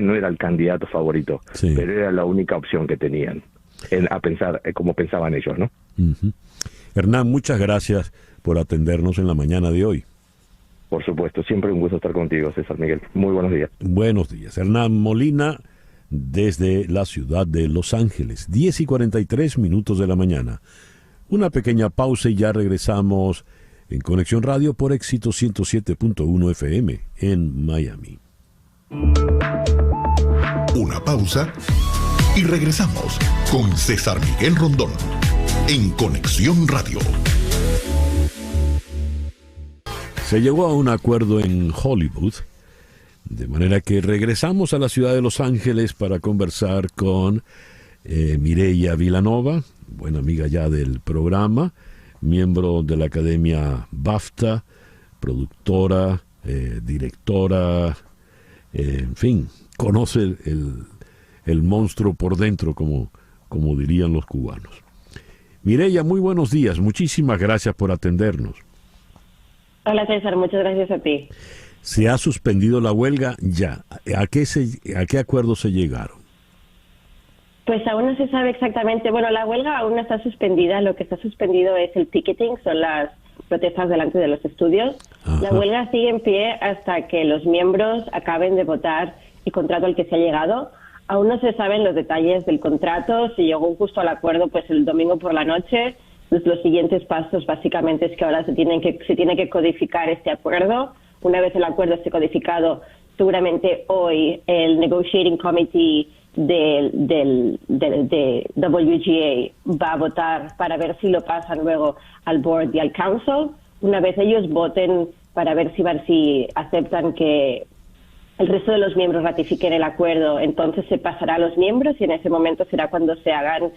no era el candidato favorito, pero era la única opción que tenían, a pensar como pensaban ellos, ¿no? Hernán, muchas gracias por atendernos en la mañana de hoy. Por supuesto, siempre un gusto estar contigo, César Miguel. Muy buenos días. Buenos días. Hernán Molina, desde la ciudad de Los Ángeles, 10:43 de la mañana. Una pequeña pausa y ya regresamos en Conexión Radio por Éxito 107.1 FM en Miami. Una pausa y regresamos con César Miguel Rondón en Conexión Radio. Se llegó a un acuerdo en Hollywood, de manera que regresamos a la ciudad de Los Ángeles para conversar con Mireya Vilanova, buena amiga ya del programa, miembro de la Academia BAFTA, productora, directora, en fin, conoce el monstruo por dentro, como dirían los cubanos. Mireya, muy buenos días, muchísimas gracias por atendernos. Hola César, muchas gracias a ti. Se ha suspendido la huelga ya. ¿A qué acuerdo se llegaron? Pues aún no se sabe exactamente. Bueno, la huelga aún no está suspendida. Lo que está suspendido es el ticketing, son las protestas delante de los estudios. Ajá. La huelga sigue en pie hasta que los miembros acaben de votar el contrato al que se ha llegado. Aún no se saben los detalles del contrato. Se llegó justo al acuerdo pues el domingo por la noche. Pues los siguientes pasos básicamente es que ahora se tiene que codificar este acuerdo. Una vez el acuerdo esté codificado, seguramente hoy el Negotiating Committee de WGA va a votar para ver si lo pasan luego al Board y al Council. Una vez ellos voten para ver si aceptan que el resto de los miembros ratifiquen el acuerdo. Entonces se pasará a los miembros y en ese momento será cuando se hagan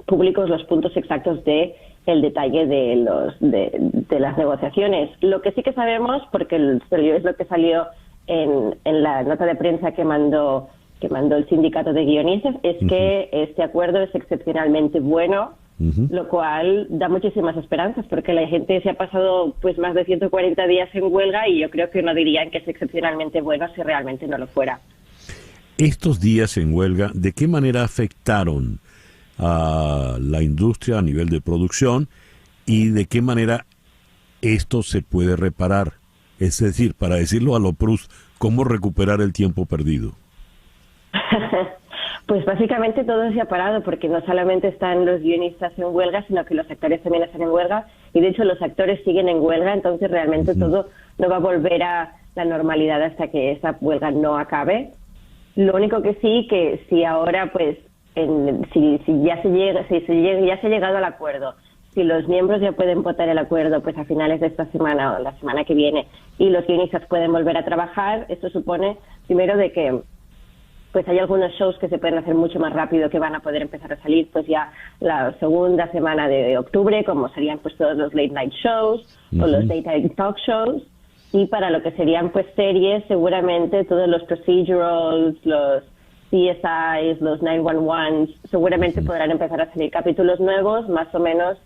públicos los puntos exactos de el detalle de las negociaciones. Lo que sí que sabemos, porque es lo que salió en la nota de prensa que mandó el sindicato de guionistas, es que este acuerdo es excepcionalmente bueno, lo cual da muchísimas esperanzas, porque la gente se ha pasado pues más de 140 días en huelga y yo creo que no dirían que es excepcionalmente bueno si realmente no lo fuera. Estos días en huelga, ¿de qué manera afectaron a la industria a nivel de producción y de qué manera esto se puede reparar? Es decir, para decirlo a lo Proust, ¿cómo recuperar el tiempo perdido? Pues básicamente todo se ha parado, porque no solamente están los guionistas en huelga, sino que los actores también están en huelga, y de hecho los actores siguen en huelga, entonces realmente todo no va a volver a la normalidad hasta que esa huelga no acabe. Lo único que sí, que si ahora pues si ya se ha llegado al acuerdo, si los miembros ya pueden votar el acuerdo pues a finales de esta semana o la semana que viene, y los guionistas pueden volver a trabajar, esto supone primero de que pues hay algunos shows que se pueden hacer mucho más rápido, que van a poder empezar a salir pues ya la segunda semana de octubre, como serían pues todos los late night shows o los daytime talk shows, y para lo que serían pues series, seguramente todos los procedurals, los CSIs, los 911, seguramente podrán empezar a salir capítulos nuevos más o menos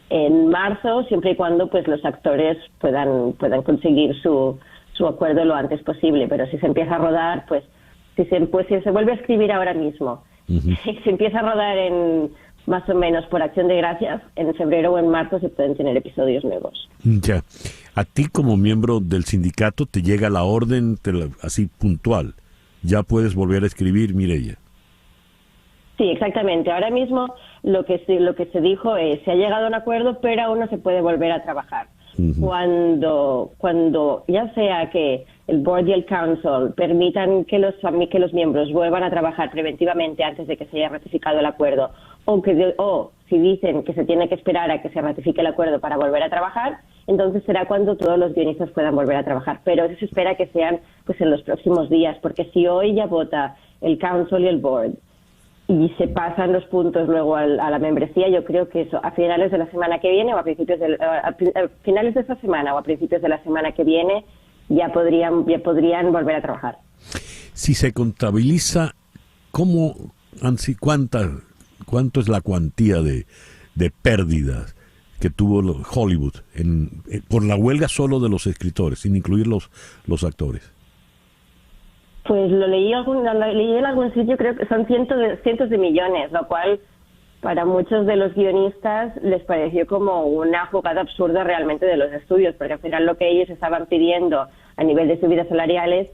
en marzo, siempre y cuando pues los actores puedan conseguir su acuerdo lo antes posible. Pero si se empieza a rodar, pues si se vuelve a escribir ahora mismo, si se empieza a rodar en más o menos por Acción de Gracias, en febrero o en marzo se pueden tener episodios nuevos. Ya. A ti como miembro del sindicato te llega la orden así puntual. Ya puedes volver a escribir, Mireia. Sí, exactamente. Ahora mismo lo que se dijo es, se ha llegado a un acuerdo, pero aún no se puede volver a trabajar. Cuando ya sea que el board y el council permitan que los miembros vuelvan a trabajar preventivamente antes de que se haya ratificado el acuerdo, o si dicen que se tiene que esperar a que se ratifique el acuerdo para volver a trabajar, entonces será cuando todos los guionistas puedan volver a trabajar. Pero eso se espera que sean pues en los próximos días, porque si hoy ya vota el council y el board y se pasan los puntos luego a la membresía, yo creo que eso a finales de la semana que viene o a finales de esta semana o a principios de la semana que viene ya podrían volver a trabajar. Si se contabiliza, ¿cuánto es la cuantía de pérdidas que tuvo Hollywood por la huelga solo de los escritores, sin incluir los actores? Pues lo leí en algún sitio, creo que son cientos de millones, lo cual para muchos de los guionistas les pareció como una jugada absurda realmente de los estudios, porque al final lo que ellos estaban pidiendo a nivel de subidas salariales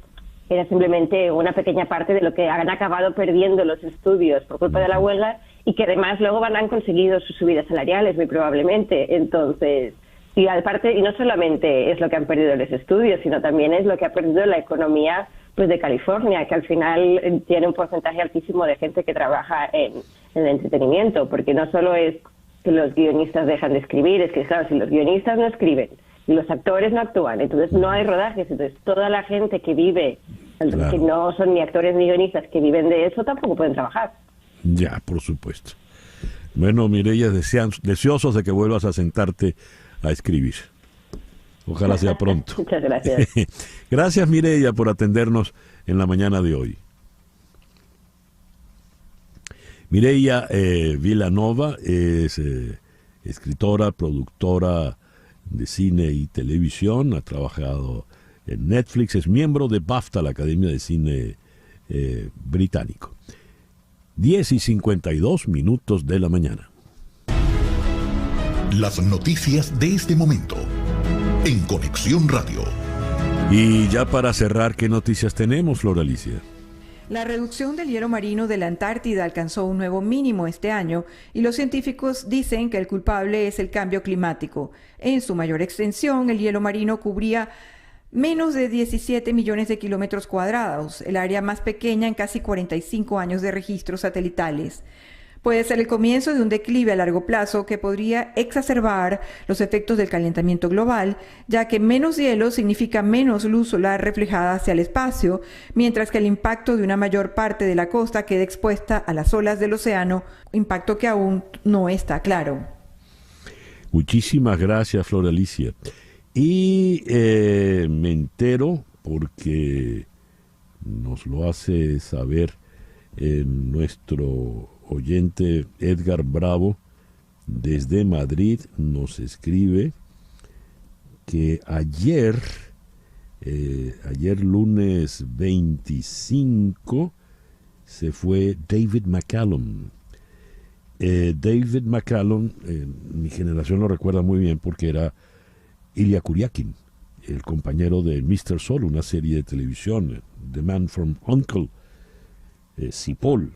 era simplemente una pequeña parte de lo que han acabado perdiendo los estudios por culpa de la huelga, y que además luego han conseguido sus subidas salariales muy probablemente. Entonces, y aparte, y no solamente es lo que han perdido los estudios, sino también es lo que ha perdido la economía pues de California, que al final tiene un porcentaje altísimo de gente que trabaja en el entretenimiento, porque no solo es que los guionistas dejan de escribir, es que claro, si los guionistas no escriben y los actores no actúan, entonces no hay rodajes, entonces toda la gente que vive, que no son ni actores ni guionistas, que viven de eso, tampoco pueden trabajar. Ya, por supuesto. Bueno, Mireia, deseosos de que vuelvas a sentarte a escribir. Ojalá sea pronto. Muchas gracias. Gracias, Mireia, por atendernos en la mañana de hoy. Mireia Vilanova es escritora, productora de cine y televisión, ha trabajado en Netflix, es miembro de BAFTA, la Academia de Cine británico. 10:52 de la mañana. Las noticias de este momento en Conexión Radio. Y ya para cerrar, ¿qué noticias tenemos, Flor Alicia? La reducción del hielo marino de la Antártida alcanzó un nuevo mínimo este año y los científicos dicen que el culpable es el cambio climático. En su mayor extensión, el hielo marino cubría menos de 17 millones de kilómetros cuadrados, el área más pequeña en casi 45 años de registros satelitales. Puede ser el comienzo de un declive a largo plazo que podría exacerbar los efectos del calentamiento global, ya que menos hielo significa menos luz solar reflejada hacia el espacio, mientras que el impacto de una mayor parte de la costa queda expuesta a las olas del océano, impacto que aún no está claro. Muchísimas gracias, Flor Alicia. Y me entero, porque nos lo hace saber nuestro oyente Edgar Bravo desde Madrid, nos escribe que ayer lunes 25 se fue David McCallum. David McCallum, mi generación lo recuerda muy bien porque era Ilya Kuryakin, el compañero de Mr. Sol, una serie de televisión, The Man from U.N.C.L.E., Cipoll.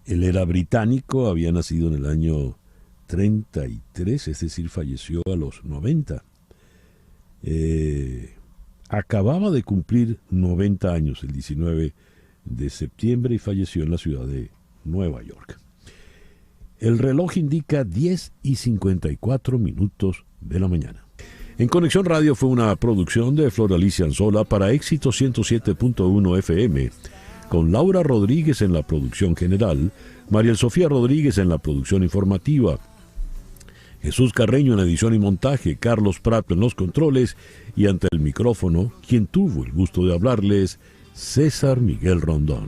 Él era británico, había nacido en el año 33, es decir, falleció a los 90. Acababa de cumplir 90 años el 19 de septiembre y falleció en la ciudad de Nueva York. El reloj indica 10:54 de la mañana. En Conexión Radio fue una producción de Flor Alicia Anzola para Éxito 107.1 FM, con Laura Rodríguez en la producción general, Mariel Sofía Rodríguez en la producción informativa, Jesús Carreño en edición y montaje, Carlos Prato en los controles y ante el micrófono, quien tuvo el gusto de hablarles, César Miguel Rondón.